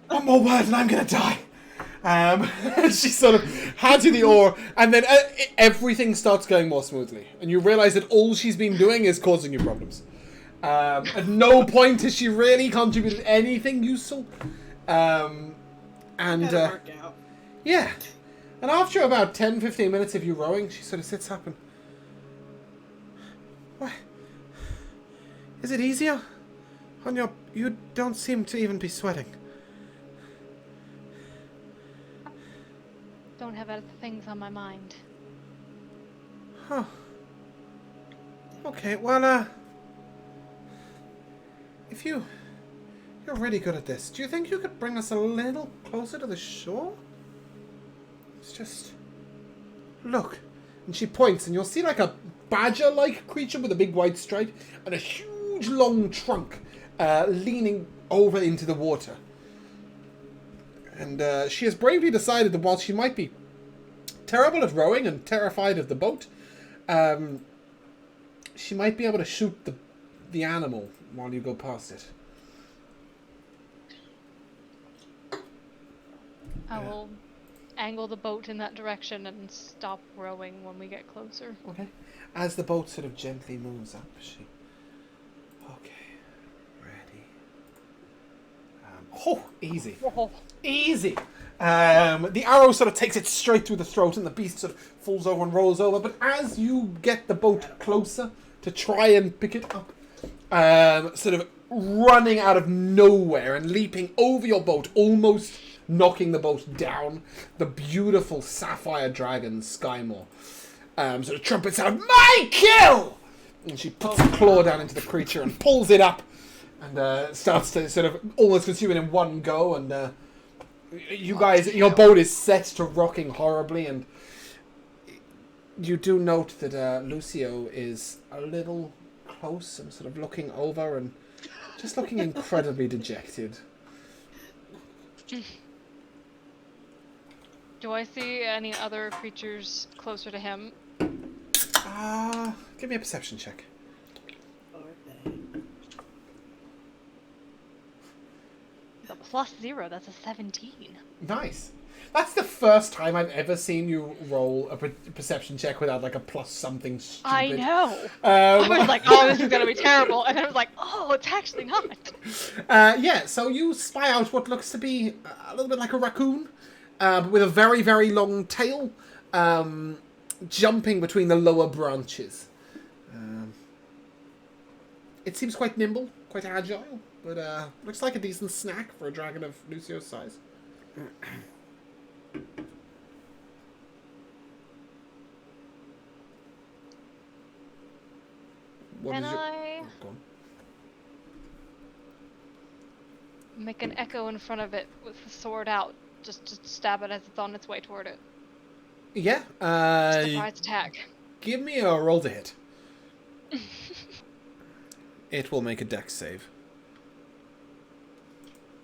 S1: One more word and I'm gonna die. She sort of hands you the oar, and then everything starts going more smoothly, and you realize that all she's been doing is causing you problems. At no point has she really contributed anything useful. Yeah. And after about 10-15 minutes of you rowing, she sort of sits up and... What? Is it easier? On your... You don't seem to even be sweating.
S6: Don't have other things on my mind.
S1: Huh. Okay, well, if you're really good at this, do you think you could bring us a little closer to the shore? It's just... Look. And she points, and you'll see like a badger-like creature with a big white stripe and a huge long trunk leaning over into the water. And she has bravely decided that while she might be terrible at rowing and terrified of the boat, she might be able to shoot the animal while you go past it.
S6: I will angle the boat in that direction and stop rowing when we get closer.
S1: Okay. As the boat sort of gently moves up, she... Okay. Ready. Easy.
S6: Whoa.
S1: Easy. The arrow sort of takes it straight through the throat, and the beast sort of falls over and rolls over. But as you get the boat closer to try and pick it up, sort of running out of nowhere and leaping over your boat, almost knocking the boat down, the beautiful sapphire dragon Skymore sort of trumpets out, "My kill!" And she puts a claw down into the creature and pulls it up, and starts to sort of almost consume it in one go. And you guys, your boat is set to rocking horribly, and you do note that Lucio is a little close and sort of looking over and just looking incredibly dejected.
S6: Do I see any other creatures closer to him?
S1: Give me a perception check.
S6: The +0, that's a 17.
S1: Nice. That's the first time I've ever seen you roll a perception check without like a plus something stupid.
S6: I know. I was like, oh, this is going to be terrible. And then I was like, oh, it's actually not.
S1: Yeah, so you spy out what looks to be a little bit like a raccoon, but with a very, very long tail, jumping between the lower branches. It seems quite nimble, quite agile, but looks like a decent snack for a dragon of Lucio's size.
S6: Can I make an echo in front of it with the sword out, just to stab it as it's on its way toward it?
S1: Yeah.
S6: Surprise attack.
S1: Give me a roll to hit. It will make a dex save.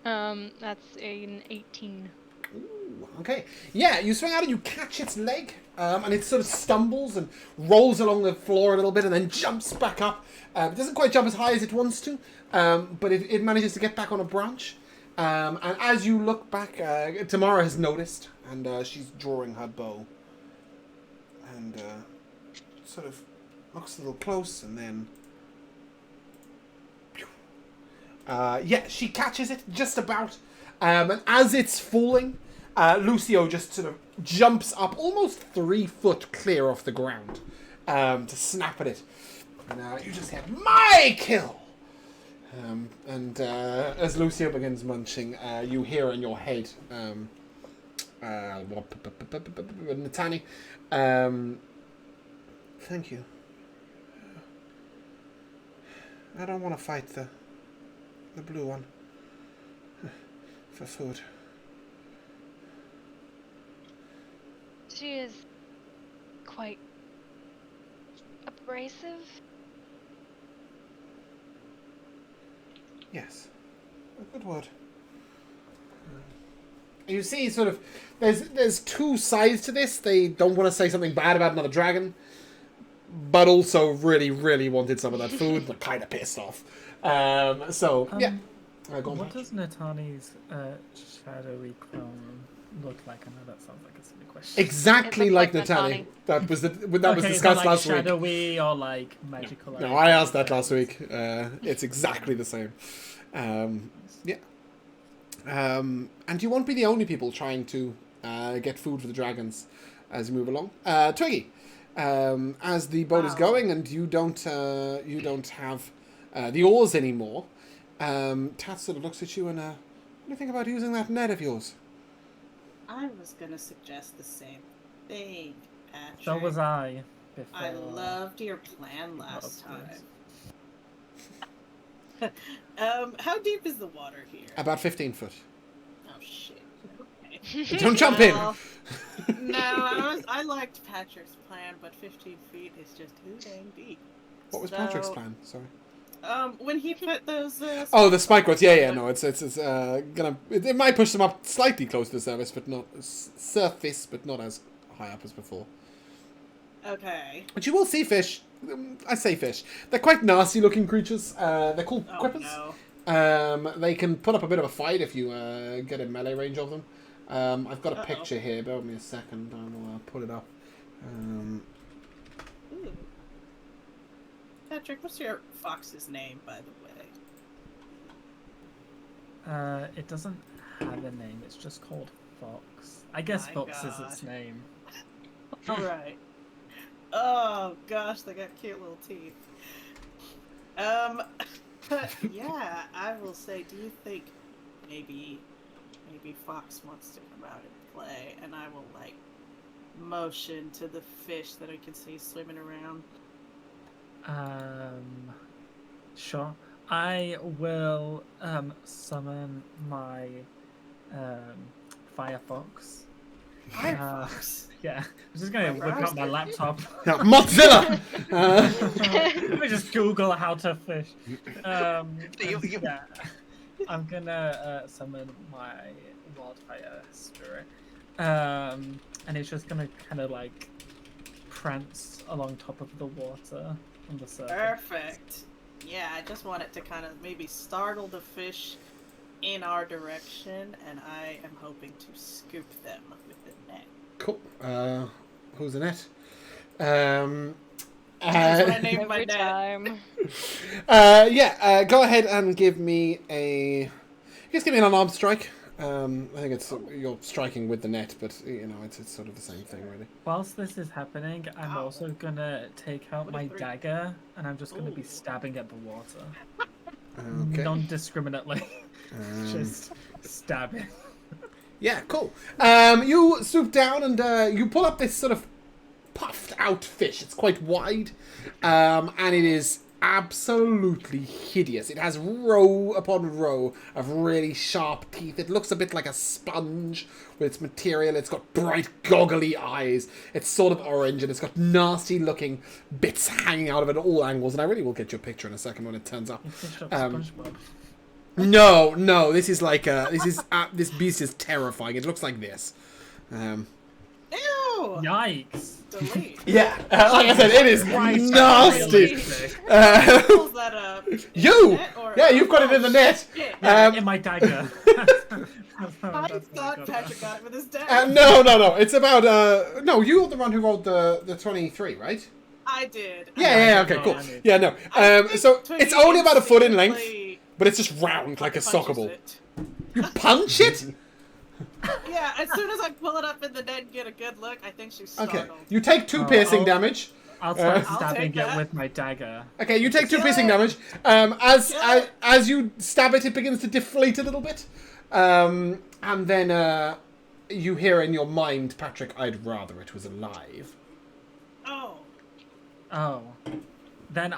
S6: That's an 18.
S1: Ooh, okay. Yeah, you swing out and you catch its leg, and it sort of stumbles and rolls along the floor a little bit and then jumps back up. It doesn't quite jump as high as it wants to, but it manages to get back on a branch. And as you look back, Tamara has noticed, and she's drawing her bow. And sort of looks a little close, and then... yeah, she catches it just about. And as it's falling, Lucio just sort of jumps up almost 3 foot clear off the ground to snap at it. And you just hit my kill! And as Lucio begins munching, you hear in your head, Natani, thank you. I don't want to fight the blue one for food.
S6: She is quite abrasive.
S1: Yes, a good word. You see, sort of, there's two sides to this. They don't want to say something bad about another dragon, but also really, really wanted some of that food. They're kind of pissed off. Yeah.
S5: What does Natani's shadowy clone look like? I know that sounds like a silly question.
S1: Exactly
S6: It
S1: like
S6: looks like
S1: Natani. That was was
S5: Okay,
S1: discussed
S5: like
S1: last week.
S5: shadowy or like magical?
S1: No, I asked that last week. It's exactly the same. Yeah. And you won't be the only people trying to get food for the dragons as you move along. Twiggy, as the boat is going and you don't have the oars anymore, Tat sort of looks at you and what do you think about using that net of yours?
S4: I was gonna suggest the same thing, Patrick.
S5: So was I. Before.
S4: I loved your plan last time.
S5: Yes.
S4: How deep is the water here?
S1: About 15 foot.
S4: Oh shit. Okay.
S1: Don't jump in!
S4: Well, no, I liked Patrick's plan, but 15 feet is just too dang deep.
S1: What was Patrick's plan? Sorry.
S4: When he put those.
S1: Oh, the spike rods. Yeah. No, it's gonna. It might push them up slightly close to the surface, but not as high up as before.
S4: Okay.
S1: But you will see fish. I say fish. They're quite nasty-looking creatures. They're called quippers.
S4: No.
S1: They can put up a bit of a fight if you get in melee range of them. I've got a picture here. Bear with me a second. I will pull it up.
S4: Ooh. Patrick, what's your fox's name, by the way?
S5: It doesn't have a name. It's just called Fox. I guess
S4: My
S5: Fox is
S4: God.
S5: its name.
S4: All right. Oh gosh, they got cute little teeth. But yeah, I will say, do you think maybe Fox wants to come out and play, and I will like motion to the fish that I can see swimming around?
S5: Sure. I will summon my Firefox.
S4: Firefox.
S5: Yeah, I'm just gonna whip out my laptop.
S1: Yeah, Mozilla.
S5: Let me just Google how to fish. Yeah, I'm gonna summon my wildfire spirit, and it's just gonna kind of like prance along top of the water on the surface.
S4: Perfect. Yeah, I just want it to kind of maybe startle the fish in our direction, and I am hoping to scoop them with the net.
S1: Cool. Who's in it?
S4: That's what I named my
S6: Every
S4: net.
S6: time.
S1: Go ahead and give me a. Just give me an unarmed strike. I think it's you're striking with the net, but you know it's sort of the same thing, really.
S5: Whilst this is happening, I'm also gonna take out my dagger, and I'm just gonna be stabbing at the water.
S1: Okay.
S5: Non-discriminately. Just stabbing.
S1: Yeah, cool. You swoop down and you pull up this sort of puffed out fish. It's quite wide, and it is absolutely hideous. It has row upon row of really sharp teeth. It looks a bit like a sponge with its material. It's got bright goggly eyes. It's sort of orange and it's got nasty looking bits hanging out of it at all angles. And I really will get you a picture in a second when it turns up. No, this is like this beast is terrifying. It looks like this.
S4: Ew!
S5: Yikes.
S4: Delete.
S1: Yeah, like I said, it is nasty.
S4: Pulls that up.
S1: You!
S4: Net or-
S1: Yeah, you've got it in the net.
S4: Shit.
S5: In my dagger.
S4: I thought Patrick got it with his dad.
S1: No. It's about no. You're the one who rolled the 23, right?
S4: I did.
S1: Yeah. Okay, cool. Yeah, no. So it's only about a foot in length, but it's just round like a soccer ball. You punch it?
S4: Yeah, as soon as I pull it up in the net and get a good look, I think she's startled.
S1: Okay. You take 2 piercing damage.
S5: I'll start
S4: I'll
S5: stabbing
S4: take
S5: it
S4: that.
S5: with my dagger.
S1: Okay, you take 2
S4: Kill
S1: piercing
S4: it.
S1: damage. As you stab it, it begins to deflate a little bit. And then you hear in your mind, Patrick, I'd rather it was alive.
S4: Oh.
S5: Oh. Then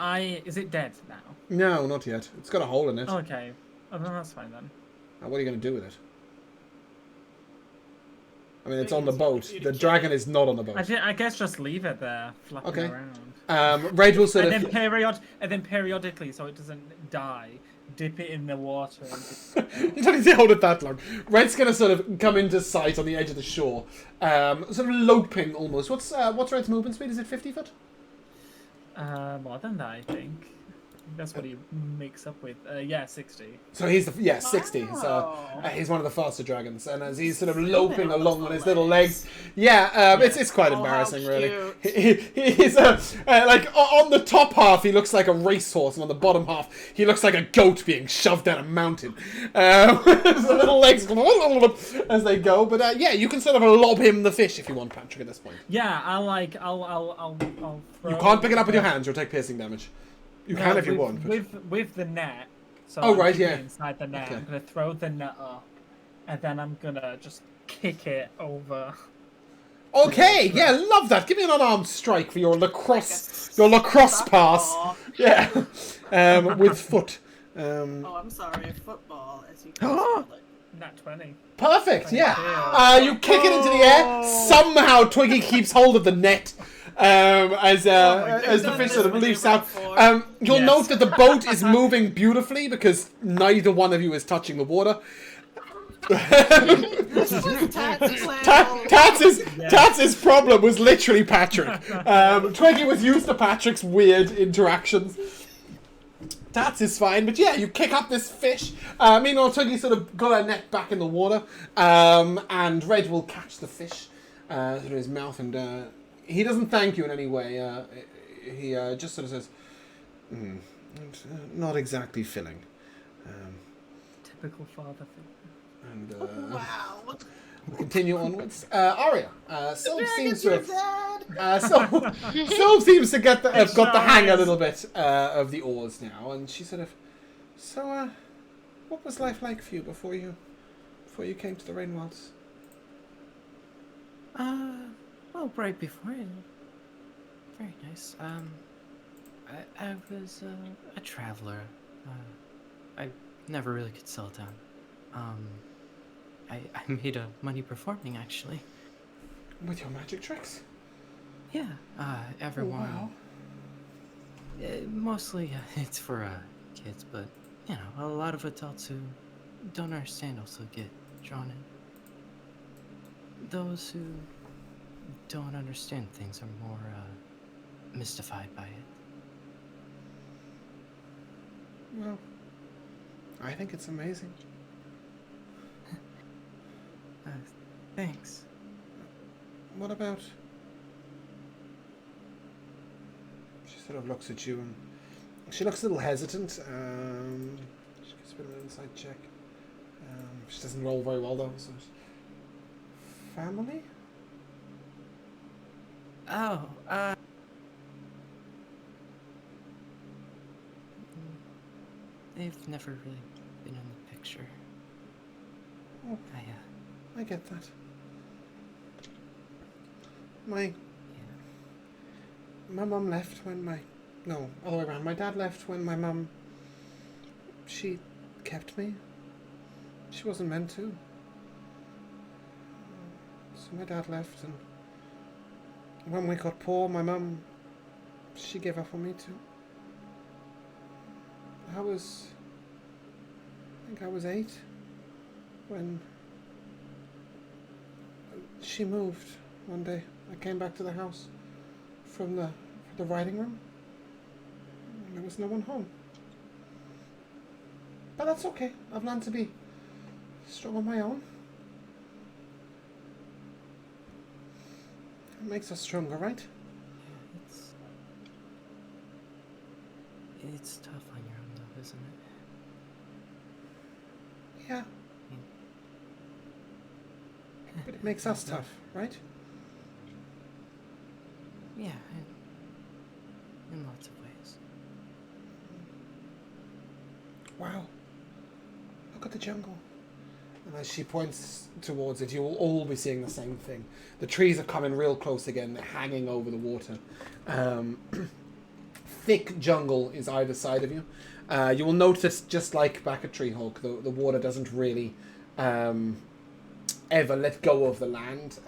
S5: is it dead now?
S1: No, not yet. It's got a hole in it.
S5: Okay. Oh, then that's fine then.
S1: Now, what are you going to do with it? I mean, it's
S4: Maybe
S1: on the
S4: it's
S1: boat.
S4: you to
S1: The
S4: kill
S1: dragon
S4: it.
S1: is not on the boat.
S5: I guess just leave it there, flapping
S1: Okay.
S5: around.
S1: Red will sort
S5: And
S1: of...
S5: then periodically, so it doesn't die, dip it in the water.
S1: You don't need to hold it that long. Red's going to sort of come into sight on the edge of the shore. Sort of loping almost. What's Red's movement speed? Is it 50 foot?
S5: More than that, I think. That's what he makes up with. Yeah, 60.
S1: So he's 60. So
S4: Wow.
S1: he's one of the faster dragons, and as he's sort of
S4: Still
S1: loping
S4: middle
S1: along
S4: of
S1: on
S4: the
S1: his little legs, it's quite
S4: Oh, how
S1: embarrassing, really.
S4: cute.
S1: He's like on the top half, he looks like a racehorse, and on the bottom half, he looks like a goat being shoved down a mountain. His little legs as they go, but you can sort of lob him the fish if you want, Patrick. At this point,
S5: Yeah, I'll throw
S1: you can't pick it up with your hands; you'll take piercing damage. You can if you want. But...
S5: With the net. So
S1: Oh,
S5: I'm
S1: right,
S5: keeping
S1: yeah.
S5: it inside the net.
S1: Okay.
S5: I'm gonna throw the net up, and then I'm gonna just kick it over.
S1: Okay, yeah, love that. Give me an unarmed strike for your lacrosse pass.
S4: Softball.
S1: Yeah, with foot.
S4: Oh, I'm sorry. Football, as you can spell it.
S5: Nat 20.
S1: Perfect. Yeah.
S5: Thank
S1: You kick it into the air. Somehow Twiggy keeps hold of the net. As the fish sort of leaps out. You'll
S5: Yes.
S1: note that the boat is moving beautifully because neither one of you is touching the water. Tats's problem was literally Patrick. Twiggy was used to Patrick's weird interactions. Tats is fine, but yeah, you kick up this fish. Meanwhile, Twiggy sort of got her net back in the water, and Red will catch the fish through his mouth, and he doesn't thank you in any way. He just sort of says, "Not exactly filling."
S5: Typical father thing.
S1: And
S4: Wow.
S1: we'll continue onwards. Aria, Sylve seems to have Sylve seems to have got the hang a little bit of the oars now, and she sort of. So, what was life like for you before you came to the Rain Wilds?
S2: Well, right before it. Very nice. I was a traveler. I never really could settle down. I made money performing, actually.
S1: With your magic tricks?
S2: Yeah, everyone.
S1: Oh, wow.
S2: Mostly it's for kids, but you know, a lot of adults who don't understand also get drawn in. Those who don't understand things are more mystified by it.
S1: Well, I think it's amazing.
S2: Thanks.
S1: What about... She sort of looks at you and... She looks a little hesitant. She can spin an insight check. She doesn't roll very well though, so... Family?
S2: Oh, they've never really been in the picture.
S1: Oh, I get that. My mum left when my... No, other way around. My dad left when my mum... She kept me. She wasn't meant to. So my dad left, and when we got poor, my mum... She gave up on me too. I think I was 8 when she moved one day. I came back to the house from the riding room. And there was no one home. But that's okay. I've learned to be strong on my own. It makes us stronger, right?
S2: It's tough on your own, though, isn't it?
S1: Yeah. But it makes us tough, right?
S2: Yeah.
S1: jungle. And as she points towards it, you will all be seeing the same thing. The trees are coming real close again, hanging over the water. Thick jungle is either side of you. You will notice, just like back at Treehawk, the water doesn't really ever let go of the land.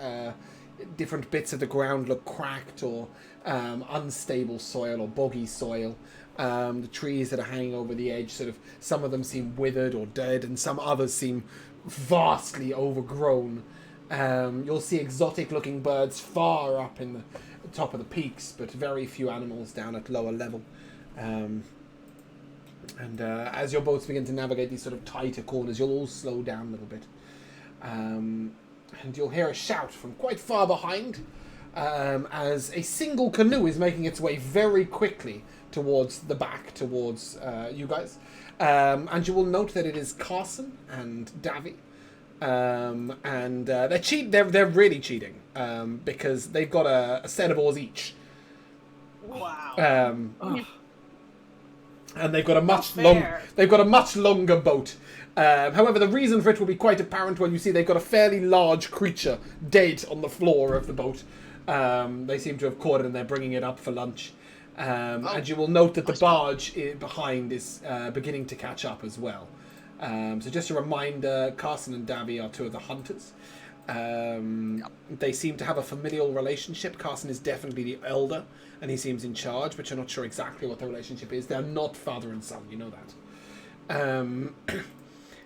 S1: Different bits of the ground look cracked or unstable soil or boggy soil. The trees that are hanging over the edge, some of them seem withered or dead, and some others seem vastly overgrown. You'll see exotic-looking birds far up in the top of the peaks, but very few animals down at lower level. And as your boats begin to navigate these sort of tighter corners, you'll all slow down a little bit. And you'll hear a shout from quite far behind as a single canoe is making its way very quickly towards the back, towards you guys. And you will note that it is Carson and Davy. And they're really cheating because they've got a set of oars each.
S4: Wow.
S1: And they've got a much longer boat. However, the reason for it will be quite apparent when you see they've got a fairly large creature dead on the floor of the boat. They seem to have caught it and they're bringing it up for lunch. And you will note that the barge behind is beginning to catch up as well. So just a reminder, Carson and Davy are two of the hunters. They seem to have a familial relationship. Carson is definitely the elder, and he seems in charge, but you're not sure exactly what their relationship is. They're not father and son, you know that.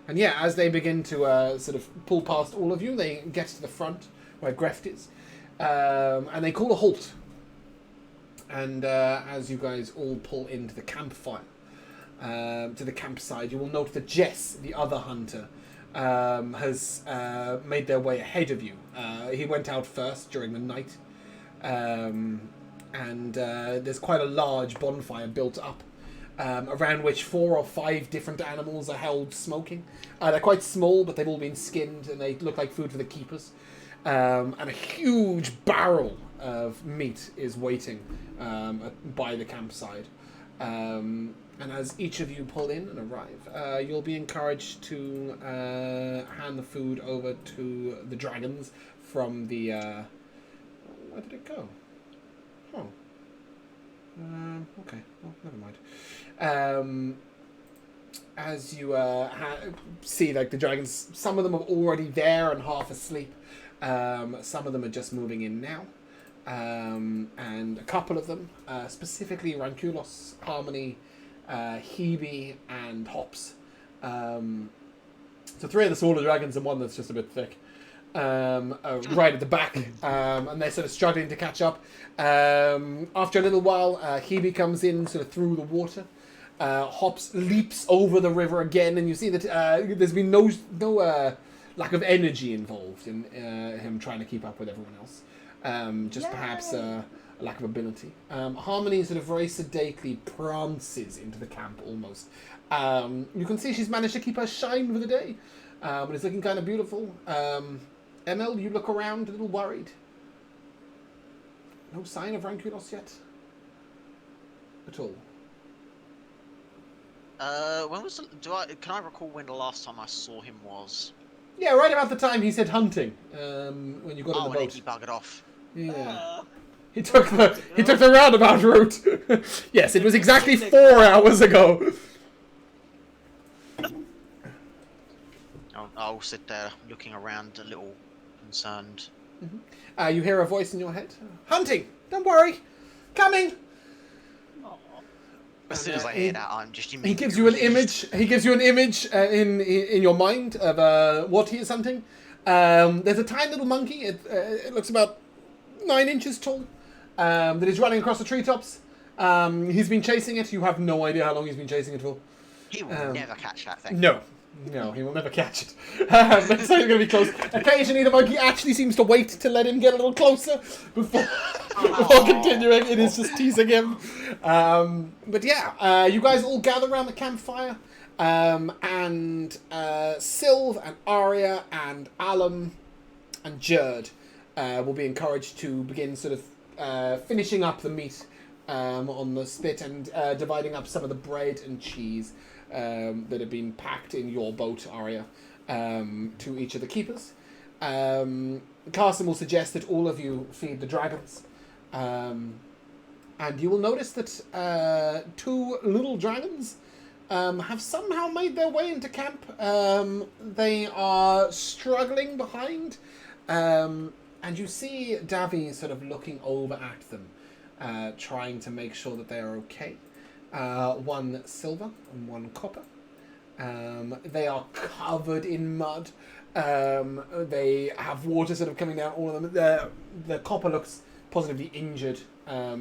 S1: And yeah, as they begin to sort of pull past all of you, they get to the front where Greft is, and they call a halt. And as you guys all pull into the campfire, to the campsite, you will note that Jess, the other hunter, has made their way ahead of you. He went out first during the night, and there's quite a large bonfire built up, around which 4 or 5 different animals are held smoking. They're quite small, but they've all been skinned, and they look like food for the keepers. And a huge barrel of meat is waiting by the campsite. And as each of you pull in and arrive, you'll be encouraged to hand the food over to the dragons from the... where did it go? Oh. Okay, well, never mind. As you see, like, the dragons, some of them are already there and half asleep. Some of them are just moving in now. And a couple of them, specifically Ranculos, Harmony, Hebe, and Hops. So 3 of the smaller dragons and one that's just a bit thick. Right at the back, and they're sort of struggling to catch up. After a little while, Hebe comes in sort of through the water. Hops leaps over the river again, and you see that there's been no lack of energy involved in him trying to keep up with everyone else. Just perhaps a lack of ability. Harmony sort of very sedately prances into the camp almost. You can see she's managed to keep her shine for the day, but it's looking kind of beautiful. Emil, you look around a little worried. No sign of Ranculos yet? At all?
S3: When was can I recall when the last time I saw him was?
S1: Yeah, right about the time he said hunting. When you got on the boat.
S3: He buggered off.
S1: Yeah. He took the roundabout route. Yes, it was exactly 4 hours ago.
S3: I'll sit there looking around a little concerned.
S1: Mm-hmm. You hear a voice in your head. Hunting! Don't worry! Coming!
S3: As soon as I hear that, I'm just
S1: He gives you an image. He gives you an image in your mind of what he is hunting. There's a tiny little monkey. It looks about 9 inches tall. That is running across the treetops. He's been chasing it. You have no idea how long he's been chasing it for.
S3: He will never catch that thing.
S1: No, he will never catch it. But it's not going to be close. Occasionally, the monkey actually seems to wait to let him get a little closer before continuing. It is just teasing him. But yeah, you guys all gather around the campfire. And Sylv and Arya and Alum and Jerd will be encouraged to begin sort of finishing up the meat on the spit and dividing up some of the bread and cheese that have been packed in your boat, Arya, to each of the keepers. Carson will suggest that all of you feed the dragons. And you will notice that 2 little dragons have somehow made their way into camp. They are struggling behind. And you see Davy sort of looking over at them, trying to make sure that they are okay. 1 silver and 1 copper. They are covered in mud. They have water sort of coming down all of them. The copper looks positively injured. Her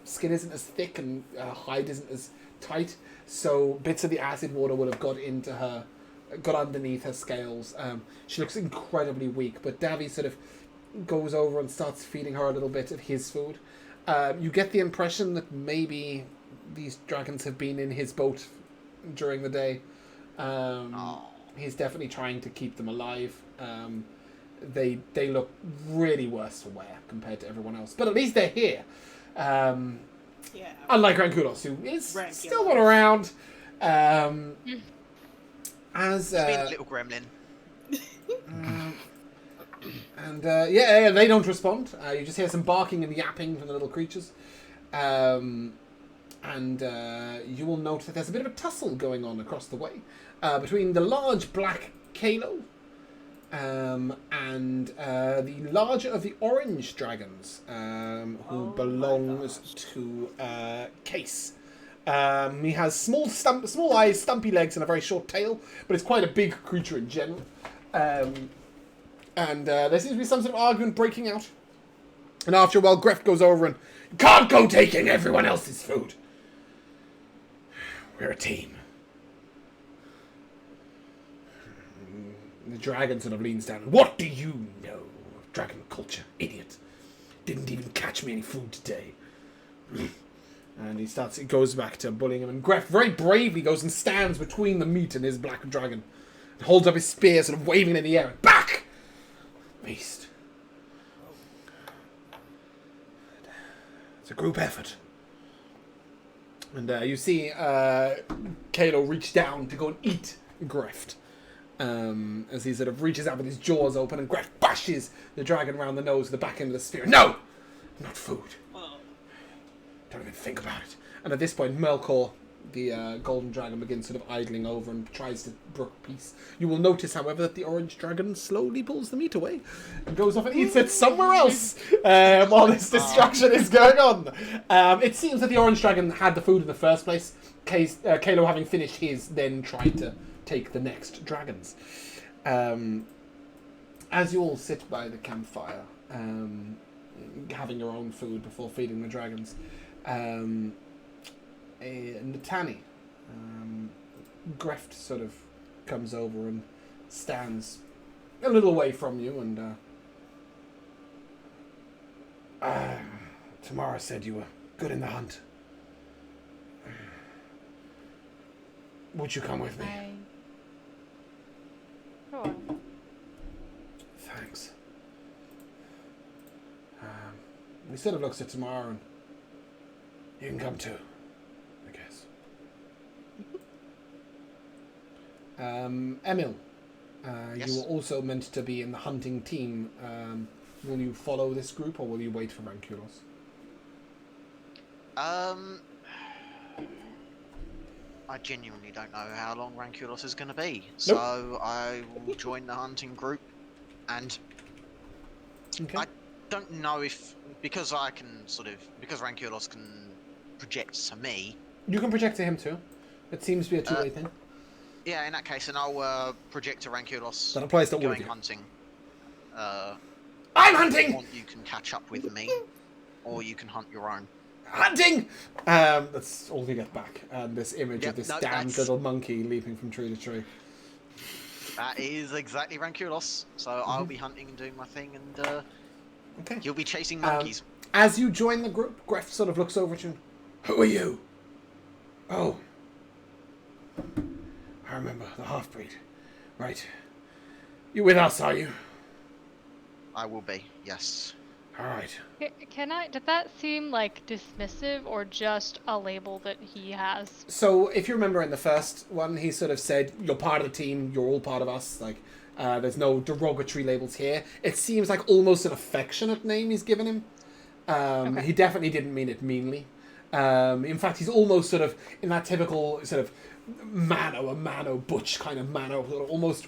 S1: skin isn't as thick and her hide isn't as tight, so bits of the acid water would have got underneath her scales. She looks incredibly weak, but Davy sort of goes over and starts feeding her a little bit of his food. You get the impression that maybe these dragons have been in his boat during the day. He's definitely trying to keep them alive. They look really worse for wear compared to everyone else, but at least they're here. Unlike Rankulos, who is still not around. As
S3: He's been a little gremlin.
S1: They don't respond. You just hear some barking and yapping from the little creatures. You will note that there's a bit of a tussle going on across the way between the large black Kalo and the larger of the orange dragons, who belongs to Case. He has small eyes, stumpy legs, and a very short tail, but it's quite a big creature in general. There seems to be some sort of argument breaking out. And after a while, Gref goes over and, "You can't go taking everyone else's food. We're a team." The dragon sort of leans down. "What do you know of dragon culture, idiot? Didn't even catch me any food today." And he goes back to bullying him. And Gref very bravely goes and stands between the meat and his black dragon. And holds up his spear, sort of waving it in the air. "Back! Beast." It's a group effort. And you see Kalo reach down to go and eat Greft. As he sort of reaches out with his jaws open, and Greft bashes the dragon around the nose with the back end of the spear. "No! Not food. Don't even think about it." And at this point, Melkor, the golden dragon, begins sort of idling over and tries to brook peace. You will notice, however, that the orange dragon slowly pulls the meat away and goes off and eats it somewhere else while this destruction is going on. It seems that the orange dragon had the food in the first place. Kalo, having finished his, then tried to take the next dragons. As you all sit by the campfire, having your own food before feeding the dragons, Natani, Greft sort of comes over and stands a little away from you, and Tamara said you were good in the hunt. Would you come with me?
S6: Sure.
S1: Thanks. He sort of looks at Tamara and, "You can come too, I guess." Emil,
S3: Yes?
S1: you were also meant to be in the hunting team. Will you follow this group, or will you wait for Rankulos?
S3: I genuinely don't know how long Rankulos is going to be, so I will join the hunting group, and
S1: Okay.
S3: I don't know if, because Rankulos can project to me.
S1: You can project to him too. It seems to be a two-way thing.
S3: Yeah, in that case, then I'll project to Rankulos.
S1: That applies to all of
S3: going
S1: you.
S3: hunting.
S1: I'm
S3: If
S1: hunting!
S3: you want, you can catch up with me, or you can hunt your own.
S1: Hunting! That's all you get back. And this image of this damned
S3: that's-
S1: little monkey leaping from tree to tree.
S3: That is exactly Rankulos. So I'll be hunting and doing my thing, and
S1: Okay.
S3: you'll be chasing monkeys.
S1: As you join the group, Gref sort of looks over at you. "Who are you?" "Oh. I remember, the half-breed. Right. You with us, are you?"
S3: I will be, yes.
S1: All right.
S6: Did that seem like dismissive or just a label that he has?
S1: So, if you remember in the first one, he sort of said, "You're part of the team. You're all part of us." Like, there's no derogatory labels here. It seems like almost an affectionate name he's given him.
S6: Okay.
S1: He definitely didn't mean it meanly. In fact, he's almost sort of in that typical sort of butch kind of manner, sort of almost,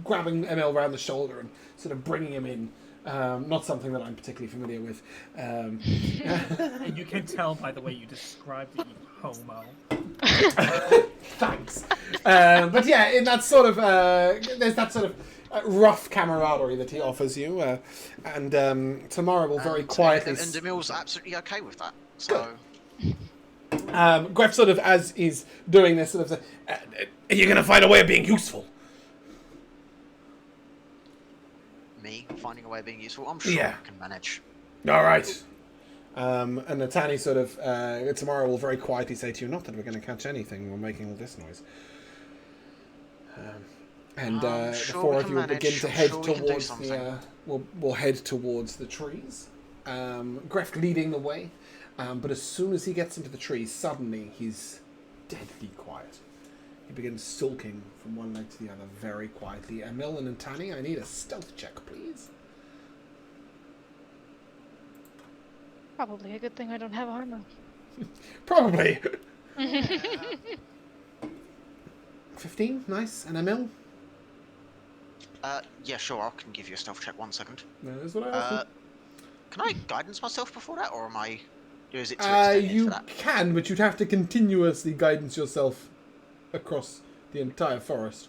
S1: grabbing Emil around the shoulder and sort of bringing him in. Not something that I'm particularly familiar with.
S5: You can tell by the way you described it, you homo.
S1: Thanks. But yeah, in that sort of, there's that sort of rough camaraderie that he offers you, and Tamara will very quietly.
S3: And Emil's absolutely okay with that. So.
S1: Gref sort of, as he's doing this, sort of says, "Are you going to find a way of being useful?"
S3: Me finding a way of being useful? I'm sure
S1: Yeah.
S3: I can manage.
S1: All right. And Natani sort of, Tamara will very quietly say to you, "Not that we're going to catch anything while making all this noise." And
S3: I'm
S1: the
S3: sure
S1: four
S3: we
S1: of
S3: can
S1: you will
S3: manage.
S1: begin to
S3: I'm
S1: head
S3: sure we can do
S1: towards
S3: something.
S1: we'll head towards the trees. Gref leading the way, but as soon as he gets into the trees, suddenly he's deadly quiet. He begins sulking from one leg to the other very quietly. Emil and Natani, I need a stealth check, please.
S6: Probably a good thing I don't have armor.
S1: Probably. 15, nice. And Emil?
S3: Yeah, sure. I can give you a stealth check. 1 second.
S1: That is what I asked.
S3: Can I guidance myself before that, or am I? Or is it too extended
S1: You
S3: for that?
S1: can, but you'd have to continuously guidance yourself across the entire forest,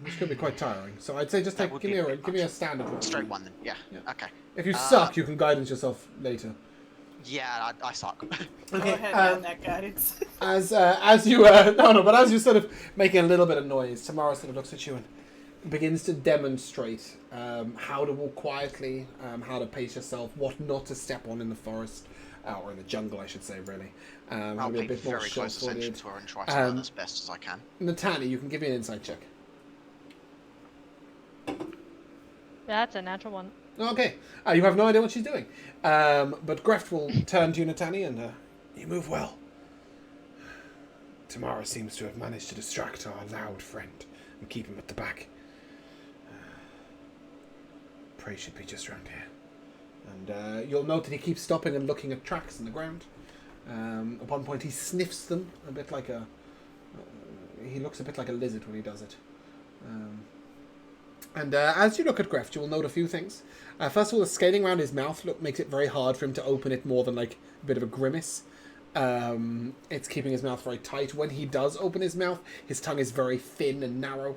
S1: which could be quite tiring. So I'd say just
S3: That would
S1: give
S3: be
S1: me
S3: a
S1: a
S3: bit
S1: give me a
S3: much.
S1: standard one.
S3: Straight one then. Yeah.
S1: Yeah.
S3: Okay.
S1: If you suck, you can guidance yourself later.
S3: Yeah, I suck.
S4: Go ahead and add that guidance.
S1: As you but as you're sort of making a little bit of noise, Tamara sort of looks at you and begins to demonstrate how to walk quietly, how to pace yourself, what not to step on in the forest, or in the jungle, I should say, really. How
S3: I'll
S1: to be a
S3: pay
S1: bit more
S3: very close attention
S1: sure-footed.
S3: to her and try to learn as best as I can.
S1: Natani, you can give me an insight check.
S6: That's a natural one.
S1: Okay. You have no idea what she's doing. But Greft will turn to you, Natani, and you move well. Tamara seems to have managed to distract our loud friend and keep him at the back. Prey should be just around here. And you'll note that he keeps stopping and looking at tracks in the ground. At one point he sniffs them a bit like a... he looks a bit like a lizard when he does it. And as you look at Greft, you will note a few things. First of all, the scaling around his mouth makes it very hard for him to open it more than like a bit of a grimace. It's keeping his mouth very tight. When he does open his mouth, his tongue is very thin and narrow,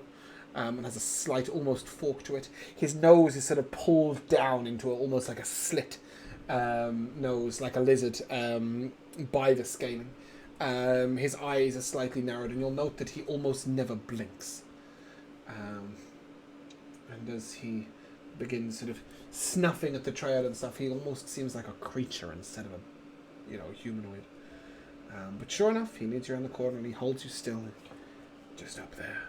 S1: and has a slight, almost fork to it. His nose is sort of pulled down into almost like a slit nose, like a lizard, by the scaling. His eyes are slightly narrowed, and you'll note that he almost never blinks. And as he begins sort of snuffing at the trail and stuff, he almost seems like a creature instead of a humanoid. But sure enough, he leads you around the corner and he holds you still, just up there.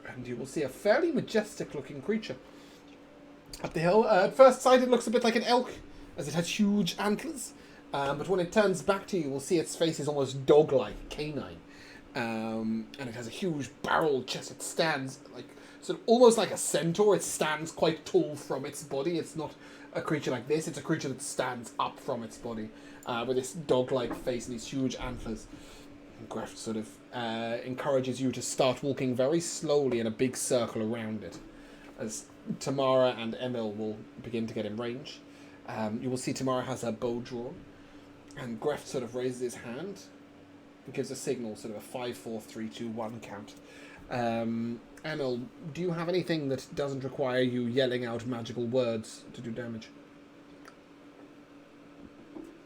S1: And you will see a fairly majestic-looking creature up the hill. At first sight, it looks a bit like an elk, as it has huge antlers. But when it turns back to you, you will see its face is almost dog-like, canine. And it has a huge barrel chest. It stands almost like a centaur. It stands quite tall from its body. It's not a creature like this. It's a creature that stands up from its body, with this dog-like face and these huge antlers. Greft sort of encourages you to start walking very slowly in a big circle around it, as Tamara and Emil will begin to get in range. You will see Tamara has her bow drawn, and Greft sort of raises his hand and gives a signal, sort of a 5, 4, 3, 2, 1 count. Emil, do you have anything that doesn't require you yelling out magical words to do damage?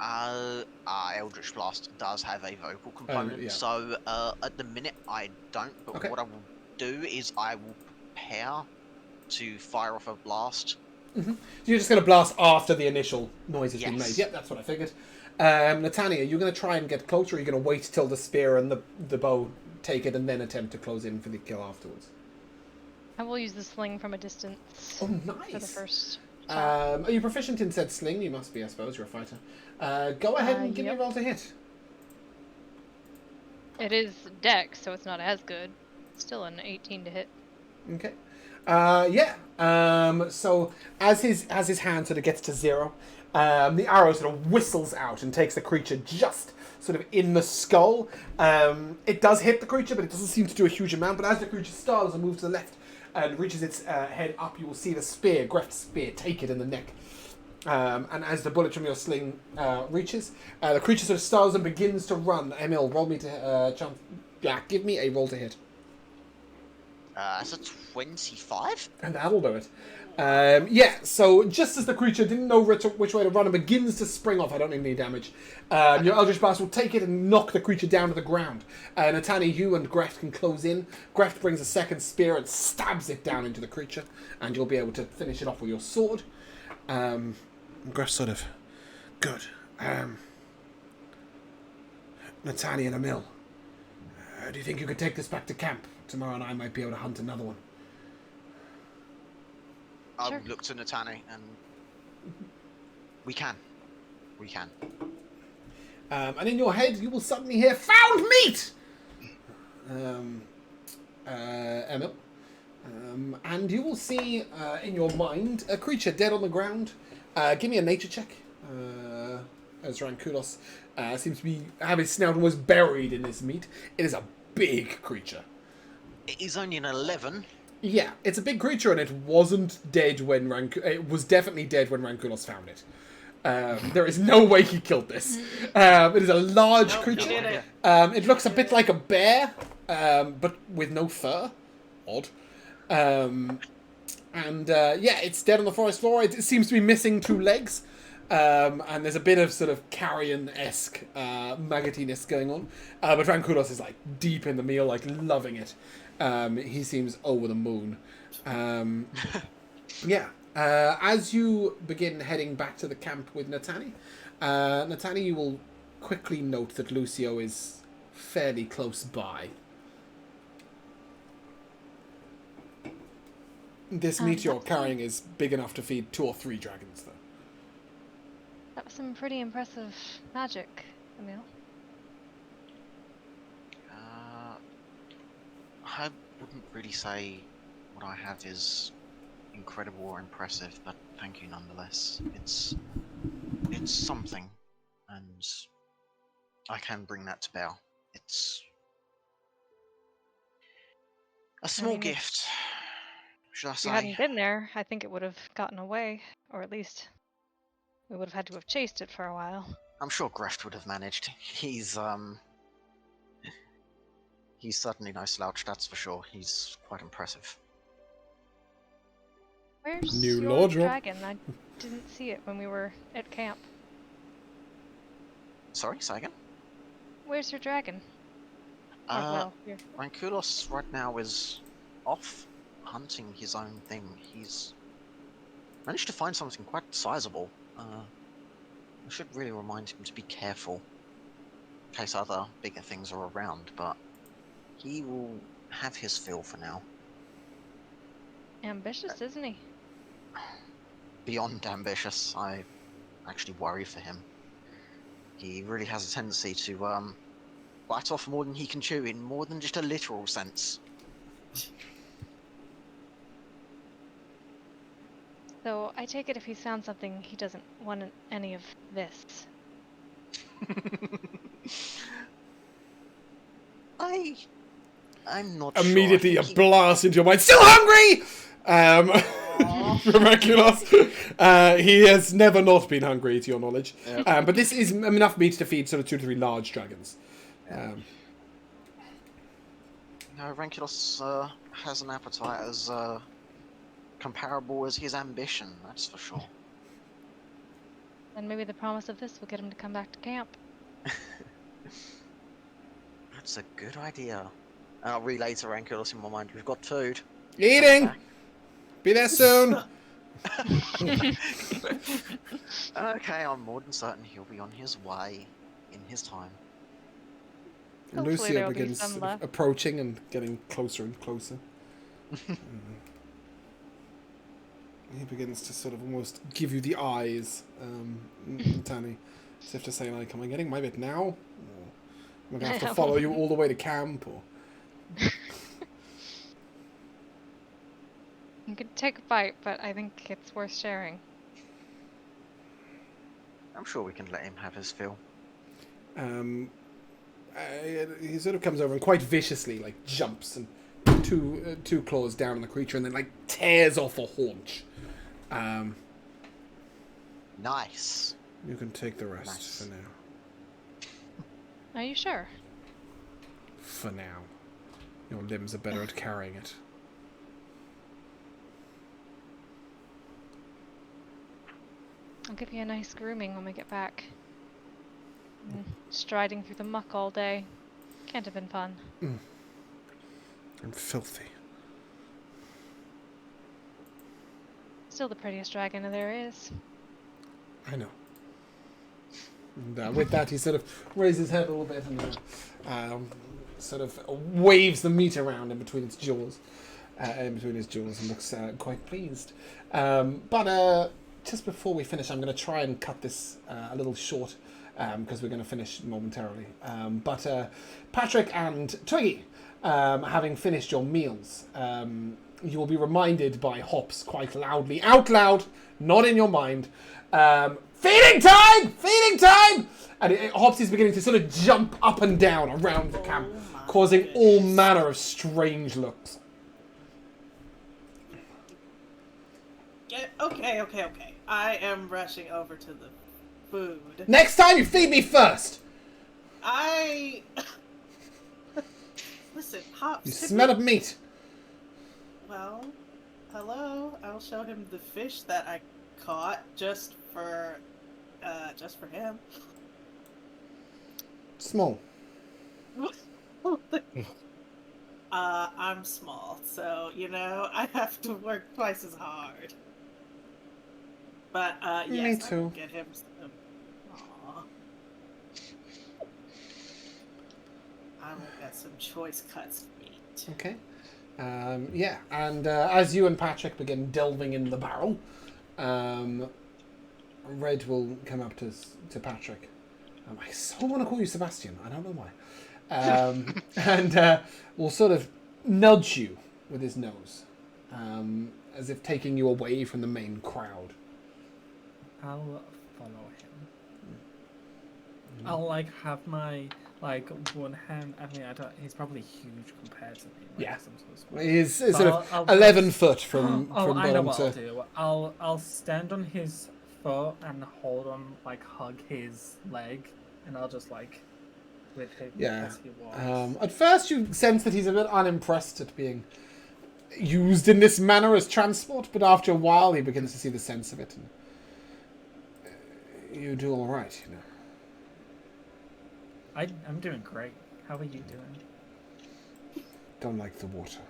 S3: Eldritch Blast does have a vocal component,
S1: yeah.
S3: so at the minute I don't, but
S1: Okay.
S3: what I will do is I will prepare to fire off a blast.
S1: Mm-hmm. So you're just going to blast after the initial noise has been
S3: Yes.
S1: made. Yep, that's what I figured. Natania, are you going to try and get closer, or are you going to wait till the spear and the bow take it and then attempt to close in for the kill afterwards?
S6: I will use the sling from a distance
S1: Oh,
S6: for the
S1: nice.
S6: first top.
S1: Are you proficient in said sling? You must be, I suppose. You're a fighter. Go ahead and give me a
S6: Yep.
S1: roll to hit.
S6: It is dex, so it's not as good. Still an 18 to hit.
S1: Okay. Yeah. So as his hand sort of gets to 0, the arrow sort of whistles out and takes the creature just sort of in the skull. It does hit the creature, but it doesn't seem to do a huge amount. But as the creature starts and moves to the left and reaches its head up, you will see the spear, Greft's spear, take it in the neck. And as the bullet from your sling reaches, the creature sort of starts and begins to run. Emil, roll me to chance. Yeah, give me a roll to hit.
S3: It's a 25?
S1: And that'll do it. Yeah, so just as the creature didn't know which way to run and begins to spring off, I don't need any damage, your Eldritch Blast will take it and knock the creature down to the ground. Natani, you and Greft can close in. Greft brings a second spear and stabs it down into the creature, and you'll be able to finish it off with your sword. Greft sort of... Good. Natani and Emil, do you think you could take this back to camp? Tomorrow and I might be able to hunt another one.
S3: I'll look to Natani and... We can.
S1: And in your head, you will suddenly hear, "Found meat!" Emil. And you will see, in your mind, a creature dead on the ground. Give me a nature check. As Rankulos seems to have his snout almost buried in this meat. It is a big creature.
S3: It is only an 11.
S1: Yeah, it's a big creature, and it wasn't dead when it was definitely dead when Rankulos found it. There is no way he killed this. It is a large creature.
S4: He did it.
S1: It looks a bit like a bear, but with no fur. Odd. Yeah, it's dead on the forest floor. It seems to be missing 2 legs. And there's a bit of sort of carrion-esque maggotiness going on. But Rankulos is like deep in the meal, like loving it. He seems over the moon. Yeah. As you begin heading back to the camp with Natani, you will quickly note that Lucio is fairly close by. This meat you're carrying is big enough to feed 2 or 3 dragons, though.
S6: That was some pretty impressive magic, Emil.
S3: I wouldn't really say what I have is incredible or impressive, but thank you nonetheless. It's something, and I can bring that to bear. It's a small gift, should I
S6: If
S3: say.
S6: you hadn't been there, I think it would have gotten away, or at least we would have had to have chased it for a while.
S3: I'm sure Greft would have managed. He's certainly no slouch, that's for sure. He's quite impressive.
S6: Where's
S1: New
S6: your
S1: Lord Rob?
S6: dragon? I didn't see it when we were at camp.
S3: Sorry, say again?
S6: Where's your dragon? Here.
S3: Rankulos right now is off hunting his own thing. He's managed to find something quite sizable. I should really remind him to be careful in case other bigger things are around, but he will have his fill for now.
S6: Ambitious, isn't he?
S3: Beyond ambitious, I actually worry for him. He really has a tendency to bite off more than he can chew in more than just a literal sense.
S6: So I take it if he's found something, he doesn't want any of this.
S3: I'm not
S1: Immediately
S3: sure.
S1: a blast into your mind. Still hungry! Miraculous. He has never not been hungry, to your knowledge.
S3: Yep.
S1: But this is enough meat to feed sort of 2 to 3 large dragons.
S3: No, Rankulos has an appetite as comparable as his ambition, that's for sure.
S6: And maybe the promise of this will get him to come back to camp.
S3: That's a good idea. And I'll relay to Rankulos in my mind, we've got food.
S1: Eating! Be there soon!
S3: Okay, I'm more than certain he'll be on his way in his time.
S6: Hopefully
S1: Lucia
S6: there'll be
S1: begins
S6: some
S1: sort of
S6: left.
S1: approaching and getting closer and closer. He begins to sort of almost give you the eyes, Tani. As if to say, like, am I getting my bit now? Or am I going to have to follow you all the way to camp? Or
S6: You could take a bite, but I think it's worth sharing.
S3: I'm sure we can let him have his fill.
S1: He sort of comes over and quite viciously, like, jumps and two claws down on the creature and then, like, tears off a haunch.
S3: Nice.
S1: You can take the rest
S3: Nice.
S1: for now.
S6: Are you sure?
S1: For now. Your limbs are better at carrying it.
S6: I'll give you a nice grooming when we get back. Striding through the muck all day. Can't have been fun.
S1: I'm filthy.
S6: Still the prettiest dragon there is.
S1: I know. And with that, he sort of raises his head a little bit and sort of waves the meat around in between its jaws, and looks quite pleased. But just before we finish, I'm going to try and cut this a little short because we're going to finish momentarily. But Patrick and Twiggy, having finished your meals, you will be reminded by Hops quite loudly, out loud, not in your mind, feeding time! Feeding time! And Hops is beginning to sort of jump up and down around the camp, causing all manner of strange looks.
S4: Okay. I am rushing over to the food.
S1: Next time you feed me first!
S4: Listen, Hops.
S1: You smell of meat.
S4: Well, hello. I'll show him the fish that I caught just for him.
S1: Small.
S4: I'm small, so I have to work twice as hard. But yes,
S1: Me too.
S4: I will get him some. Aw. I will get some choice cuts of meat.
S1: Okay. Yeah, and as you and Patrick begin delving in the barrel, Red will come up to Patrick. I so want to call you Sebastian. I don't know why. And will sort of nudge you with his nose, as if taking you away from the main crowd.
S5: I'll follow him. I'll have my one hand. I mean, he's probably huge compared to me.
S1: Yeah.
S5: I'm so small.
S1: He's
S5: So
S1: sort of
S5: I'll
S1: 11 foot from
S5: I know
S1: bottom
S5: what
S1: to.
S5: I'll do. I'll stand on his foot and hold on, hug his leg, and I'll just with him as he walks.
S1: At first, you sense that he's a bit unimpressed at being used in this manner as transport, but after a while, he begins to see the sense of it. And you do all right,
S5: I'm doing great. How are you doing?
S1: Don't like the water.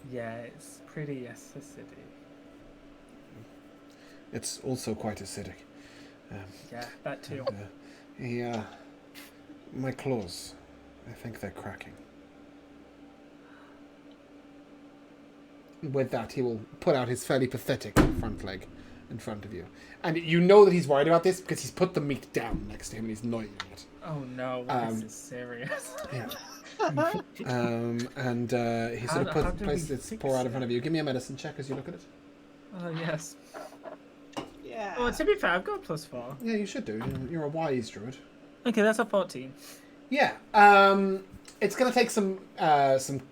S5: Yeah, it's pretty acidic.
S1: It's also quite acidic.
S5: Yeah, that too.
S1: And, my claws, I think they're cracking. With that, he will put out his fairly pathetic front leg in front of you. And you know that he's worried about this because he's put the meat down next to him and he's gnawing it.
S5: Oh no, this is serious.
S1: Yeah. And he sort of places its paw out in front of you. Give me a medicine check as you look at it.
S5: Oh, yes.
S4: Yeah.
S5: Well, to be fair, I've got +4.
S1: Yeah, you should do. You're a wise druid.
S5: Okay, that's a 14.
S1: Yeah. It's going to take some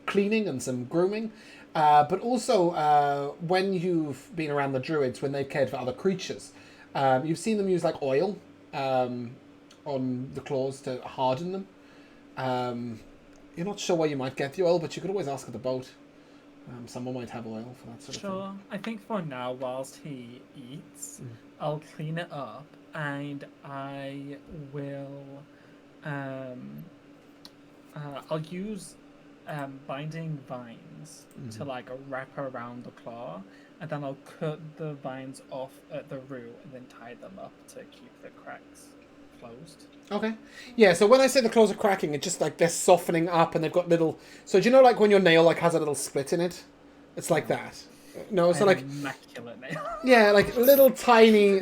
S1: cleaning and some grooming. But also, when you've been around the druids, when they've cared for other creatures, you've seen them use oil on the claws to harden them. You're not sure where you might get the oil, but you could always ask at the boat. Someone might have oil for that sort of thing.
S5: Sure. I think for now, whilst he eats, I'll clean it up, and I will. I'll use binding vines to wrap around the claw, and then I'll cut the vines off at the root and then tie them up to keep the cracks closed.
S1: Okay. Yeah, so when I say the claws are cracking, it's just they're softening up and they've got little... So do you know when your nail has a little split in it? It's like that. No, so
S5: An
S1: like
S5: immaculate nail.
S1: yeah, like little tiny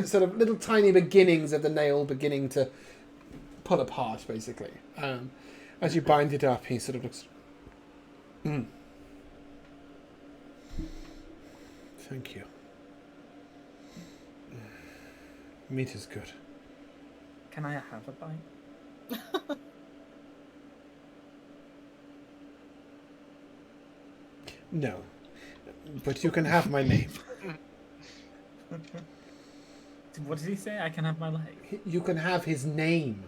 S1: beginnings of the nail beginning to pull apart, basically. As you bind it up, he sort of looks. Thank you. Meat is good.
S5: Can I have a bite?
S1: No, but you can have my name.
S5: What did he say? I can have my leg.
S1: You can have his name.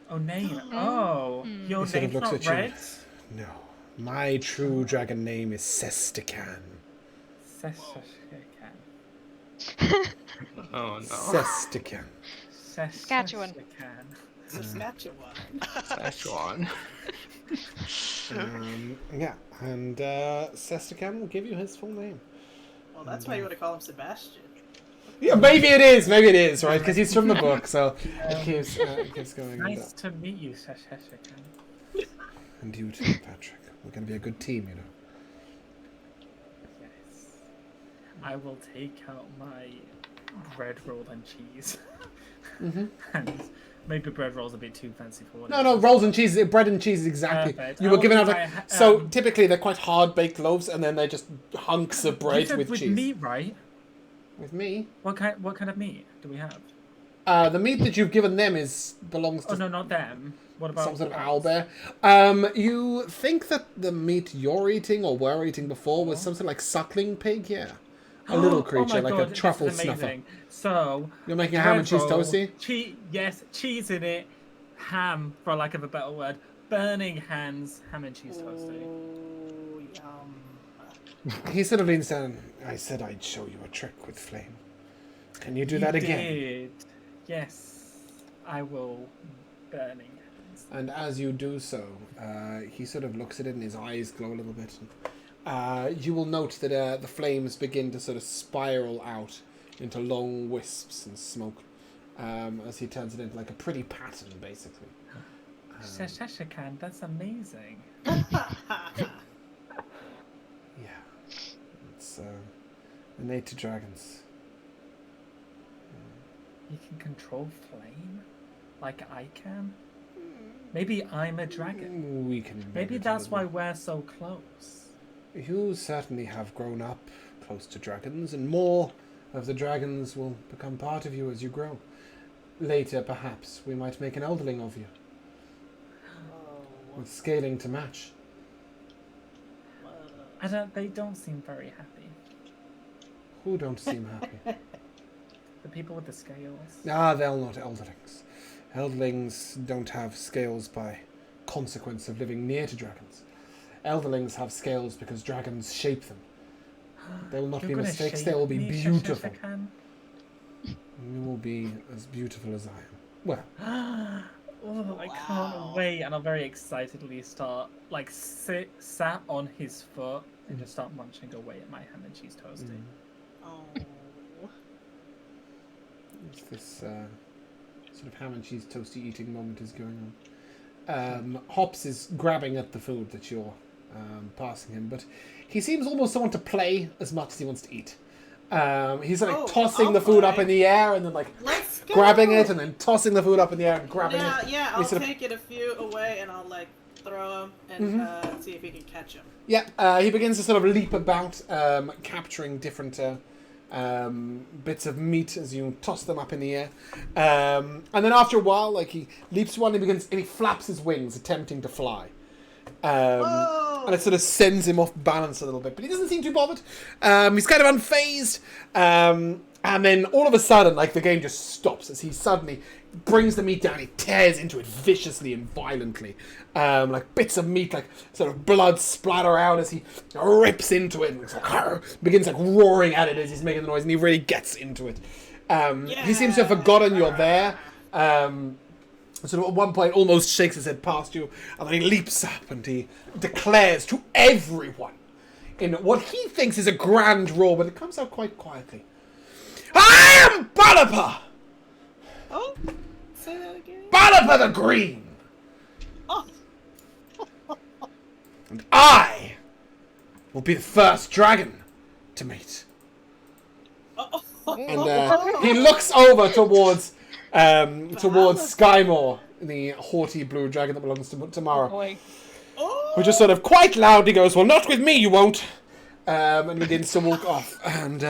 S5: Oh, name. Oh, your
S1: He sort of
S5: name's
S1: looks
S5: not
S1: at you.
S5: Red?
S1: No, my true dragon name is Sestican.
S2: Oh no.
S1: Sestican.
S6: Saskatchewan.
S4: Saskatchewan.
S2: Szechuan.
S1: Yeah, and Sestican will give you his full name.
S4: Well, that's why you want to call him Sebastian.
S1: Yeah, maybe it is, right? Because he's from the book, so it keeps going.
S5: Nice to meet you, Saskatchewan.
S1: And you too, Patrick. We're going to be a good team, you know.
S5: Yes. I will take out my bread roll and cheese. And maybe bread roll's a bit too fancy for what it
S1: No,
S5: is.
S1: rolls and cheese, bread and cheese, exactly.
S5: Perfect.
S1: You were
S5: I
S1: given out
S5: will
S1: like
S5: try,
S1: so. Typically, they're quite hard baked loaves, and then they're just hunks of
S5: You
S1: bread
S5: said
S1: with
S5: with
S1: cheese.
S5: meat, right?
S1: With me,
S5: What kind of meat do we have?
S1: the meat that you've given them belongs to
S5: Oh no, not them. What about
S1: some sort of
S5: us?
S1: owlbear. You think that the meat you're eating or were eating before was something like suckling pig? Yeah, a little creature,
S5: Oh my
S1: like
S5: God,
S1: a truffle
S5: this is
S1: snuffer.
S5: amazing. So
S1: You're making a ham and cheese
S5: bread roll,
S1: toasty.
S5: Yes, cheese in it. Ham, for lack of a better word. Burning hands, ham and cheese toasty.
S4: Oh, yum.
S1: He sort of leans down. I said I'd show you a trick with flame. Can you do that again?
S5: Did. Yes, I will. Burning hands.
S1: And as you do so, he sort of looks at it and his eyes glow a little bit. You will note that the flames begin to sort of spiral out into long wisps and smoke as he turns it into like a pretty pattern, basically.
S5: Shashakan, that's amazing.
S1: Yeah. It's innate to dragons.
S5: You can control flame? Like I can? Maybe I'm a dragon.
S1: We can.
S5: Maybe
S1: manage
S5: that's
S1: a
S5: why
S1: little.
S5: we're so close.
S1: You certainly have grown up close to dragons, and more of the dragons will become part of you as you grow. Later, perhaps, we might make an elderling of you, with scaling to match.
S5: They don't seem very happy.
S1: Who don't seem happy?
S5: The people with the scales.
S1: Ah, they're not elderlings. Elderlings don't have scales by consequence of living near to dragons. Elderlings have scales because dragons shape them. There will not
S5: You're
S1: be
S5: gonna
S1: mistakes,
S5: shape
S1: they will be
S5: me,
S1: beautiful.
S5: Shashakan?
S1: You will be as beautiful as I am. Well,
S5: Oh, I can't wait, and I'll very excitedly start sat on his foot and just start munching away at my ham and cheese toasty.
S4: Oh.
S1: it's this sort of ham and cheese toasty eating moment is going on. Hops is grabbing at the food that you're passing him, but he seems almost to want to play as much as he wants to eat. He's like tossing the food up in the air and then
S4: Let's go.
S1: grabbing it and then tossing the food up in the air and grabbing it.
S4: Yeah, I'll
S1: He's sort of-
S4: take it a few away and I'll throw him and see if he can catch him.
S1: Yeah, he begins to sort of leap about, capturing different bits of meat as you toss them up in the air. And then after a while, he leaps one and he flaps his wings, attempting to fly. And it sort of sends him off balance a little bit, but he doesn't seem too bothered. He's kind of unfazed. And then all of a sudden, the game just stops as he suddenly brings the meat down. He tears into it viciously and violently. Bits of meat, sort of blood splatter out as he rips into it and begins roaring at it as he's making the noise, and he really gets into it. He seems to have forgotten you're there. Sort of at one point almost shakes his head past you, and then he leaps up and he declares to everyone in what he thinks is a grand roar, but it comes out quite quietly. I am Balapa!
S4: Oh, say that again.
S1: Balapa the Green!
S4: Oh.
S1: And I will be the first dragon to mate And he looks over towards Skymore, the haughty blue dragon that belongs to Mara.
S6: Boy.
S1: Who just sort of quite loudly goes, "Well, not with me, you won't," and begins to walk off. And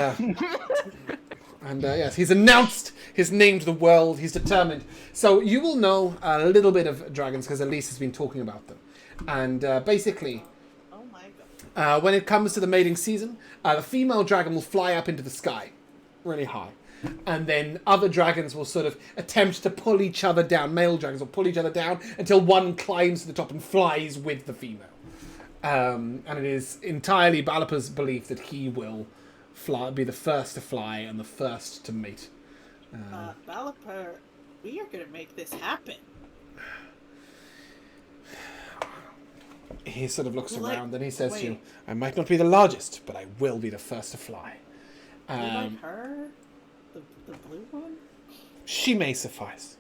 S1: yes, he's announced his name to the world. He's determined. So you will know a little bit of dragons because Elise has been talking about them. And basically,
S4: Oh my god.
S1: when it comes to the mating season, the female dragon will fly up into the sky, really high. And then other dragons will sort of attempt to pull each other down. Male dragons will pull each other down until one climbs to the top and flies with the female. And it is entirely Balapa's belief that he will be the first to fly and the first to mate.
S4: Balapar, we are gonna make this happen.
S1: He sort of looks
S4: Like,
S1: around and he says to you,
S4: wait.
S1: "I might not be the largest, but I will be the first to fly."
S4: You like her? The blue one?
S1: She may suffice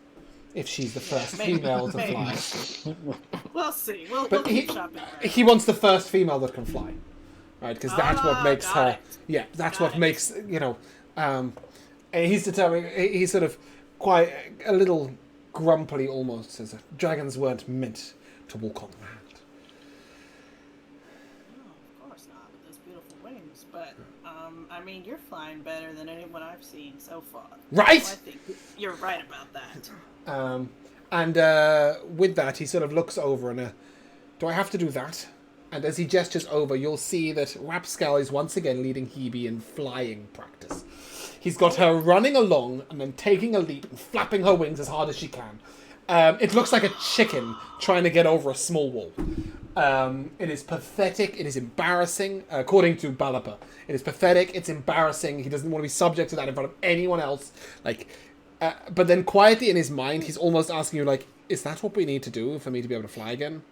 S1: if she's the first
S4: maybe,
S1: female to
S4: maybe.
S1: fly.
S4: We'll see. We'll
S1: But
S4: keep shopping around.
S1: he wants the first female that can fly, right? Because that's what makes
S4: got
S1: her.
S4: it.
S1: Yeah, that's
S4: Got
S1: what
S4: it.
S1: makes and he's determined. He's sort of quite a little grumpily almost says, "Dragons weren't meant to walk on land."
S4: No, of course not with those beautiful wings. But I mean, you're flying better than anyone I've seen so far.
S1: Right?
S4: So I think you're right about that.
S1: And with that, he sort of looks over and, "Do I have to do that?" And as he gestures over, you'll see that Rapscal is once again leading Hebe in flying practice. He's got her running along and then taking a leap and flapping her wings as hard as she can. It looks like a chicken trying to get over a small wall. It is pathetic. It is embarrassing, according to Balapa. It is pathetic. It's embarrassing. He doesn't want to be subject to that in front of anyone else. But then quietly in his mind, he's almost asking you, like, "Is that what we need to do for me to be able to fly again?"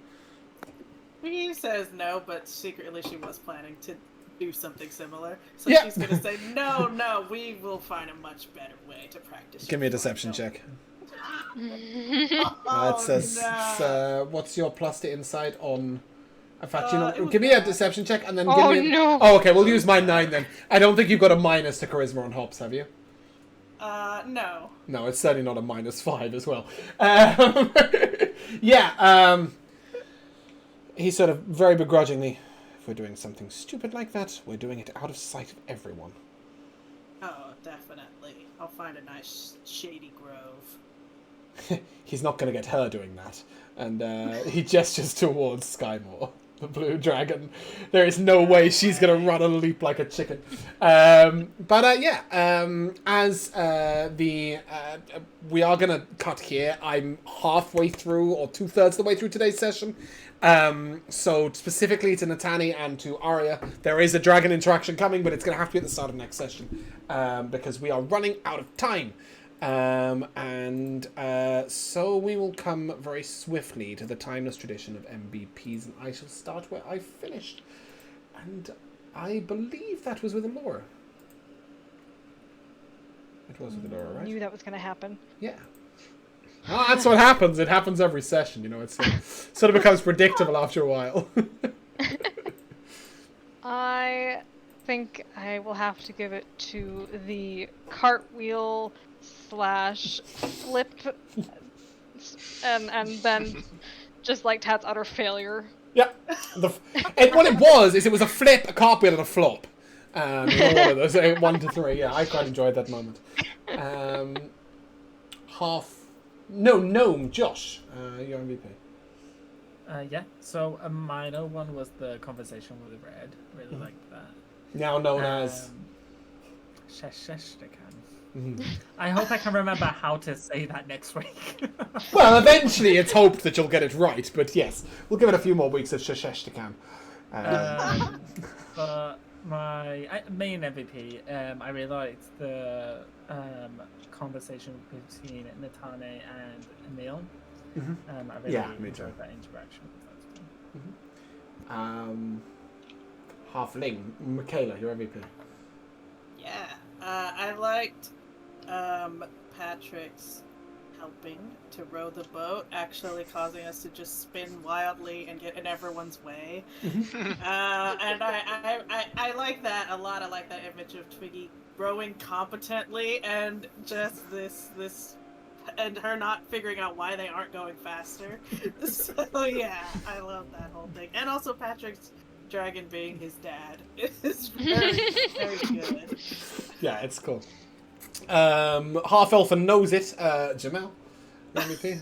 S4: He says no, but secretly she was planning to do something similar. So
S1: Yeah.
S4: she's gonna say, no, we will find a much better way to practice.
S1: Give me a
S4: your
S1: deception
S4: flying."
S1: check.
S4: Oh,
S1: It says,
S4: no.
S1: what's your plus to insight on... In fact,
S4: it was
S1: give me a
S4: bad.
S1: deception check and then
S6: Oh,
S1: give me...
S6: no.
S1: Oh, okay, we'll use my 9 then. I don't think you've got a minus to charisma on hops, have you?
S4: No.
S1: No, it's certainly not a -5 as well. He's sort of very begrudgingly, "If we're doing something stupid like that, we're doing it out of sight of everyone."
S4: Oh, definitely. I'll find a nice shady grove.
S1: He's not going to get her doing that. And he gestures towards Skymore, the blue dragon. There is no way she's going to run and leap like a chicken. We are going to cut here. I'm halfway through, or 2/3 of the way through today's session. So specifically to Natani and to Arya, there is a dragon interaction coming, but it's going to have to be at the start of next session because we are running out of time. So we will come very swiftly to the timeless tradition of MVPs, and I shall start where I finished. And I believe that was with Allura. It was with Allura,
S6: I
S1: right?
S6: knew that was going to happen.
S1: Yeah. Oh, that's what happens. It happens every session, you know. It's sort of becomes predictable after a while.
S6: I think I will have to give it to the cartwheel / flip, and then just like Tat's utter failure.
S1: Yeah. And what it was a flip, a cartwheel, and a flop. One of those, 1 to 3. Yeah, I quite enjoyed that moment. Gnome, Josh, your MVP.
S5: Yeah, so a minor one was the conversation with Red. Really liked that.
S1: Now known as...
S5: Shesheshtikan. I hope I can remember how to say that next week.
S1: Well, eventually it's hoped that you'll get it right, but yes, we'll give it a few more weeks of Shesheshtikan.
S5: But my main MVP, I really liked the conversation between Natane and Emil. I really enjoyed that interaction.
S1: Halfling, Michaela, your MVP.
S4: Yeah. I liked Patrick's helping to row the boat, actually causing us to just spin wildly and get in everyone's way. And I like that a lot. I like that image of Twiggy rowing competently and just this and her not figuring out why they aren't going faster. So yeah, I love that whole thing. And also Patrick's dragon being his dad is very, very good.
S1: Yeah, it's cool. Half elf and knows it. Jamel, MVP.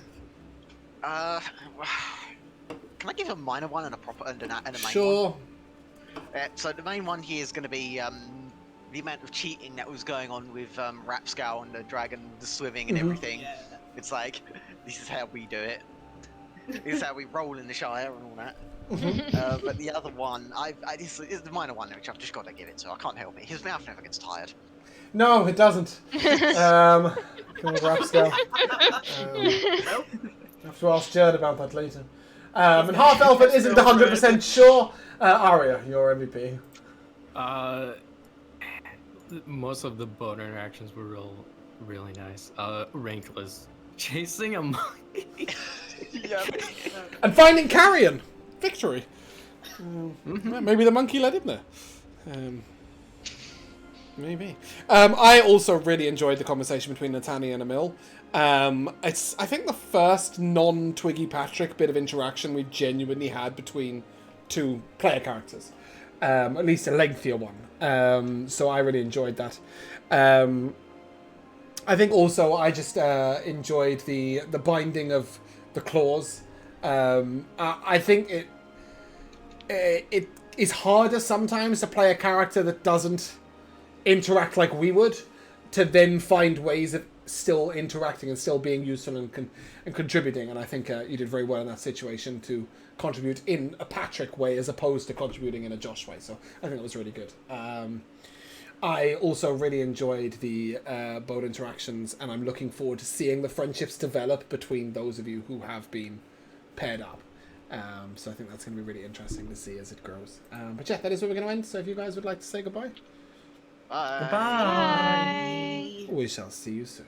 S3: Can I give a minor one and a proper and a main one?
S1: Sure.
S3: So the main one here is going to be the amount of cheating that was going on with Rapscal and the dragon, the swimming and everything.
S4: Yeah.
S3: It's like, this is how we do it. This is how we roll in the Shire and all that. But the other one, it's the minor one, which I've just got to give it to. I can't help it. His mouth never gets tired.
S1: No, it doesn't. Rapscale.
S4: Nope.
S1: I have to ask Jared about that later. And half elf isn't 100% sure. Aria, your MVP.
S2: Most of the boat interactions were really nice. Rankless chasing a monkey.
S3: Yeah.
S1: And finding Carrion. Victory. Maybe the monkey led him there. Maybe. I also really enjoyed the conversation between Natani and Emil. It's, I think, the first non-Twiggy Patrick bit of interaction we genuinely had between two player characters. At least a lengthier one. So I really enjoyed that. I think also I just enjoyed the binding of the claws. I think it is harder sometimes to play a character that doesn't interact like we would, to then find ways of still interacting and still being useful and contributing. And I think you did very well in that situation to contribute in a Patrick way as opposed to contributing in a Josh way. So I think that was really good. I also really enjoyed the boat interactions, and I'm looking forward to seeing the friendships develop between those of you who have been paired up. So I think that's going to be really interesting to see as it grows. But yeah, that is where we're going to end. So if you guys would like to say goodbye.
S3: Bye.
S5: Goodbye.
S6: Bye.
S1: We shall see you soon.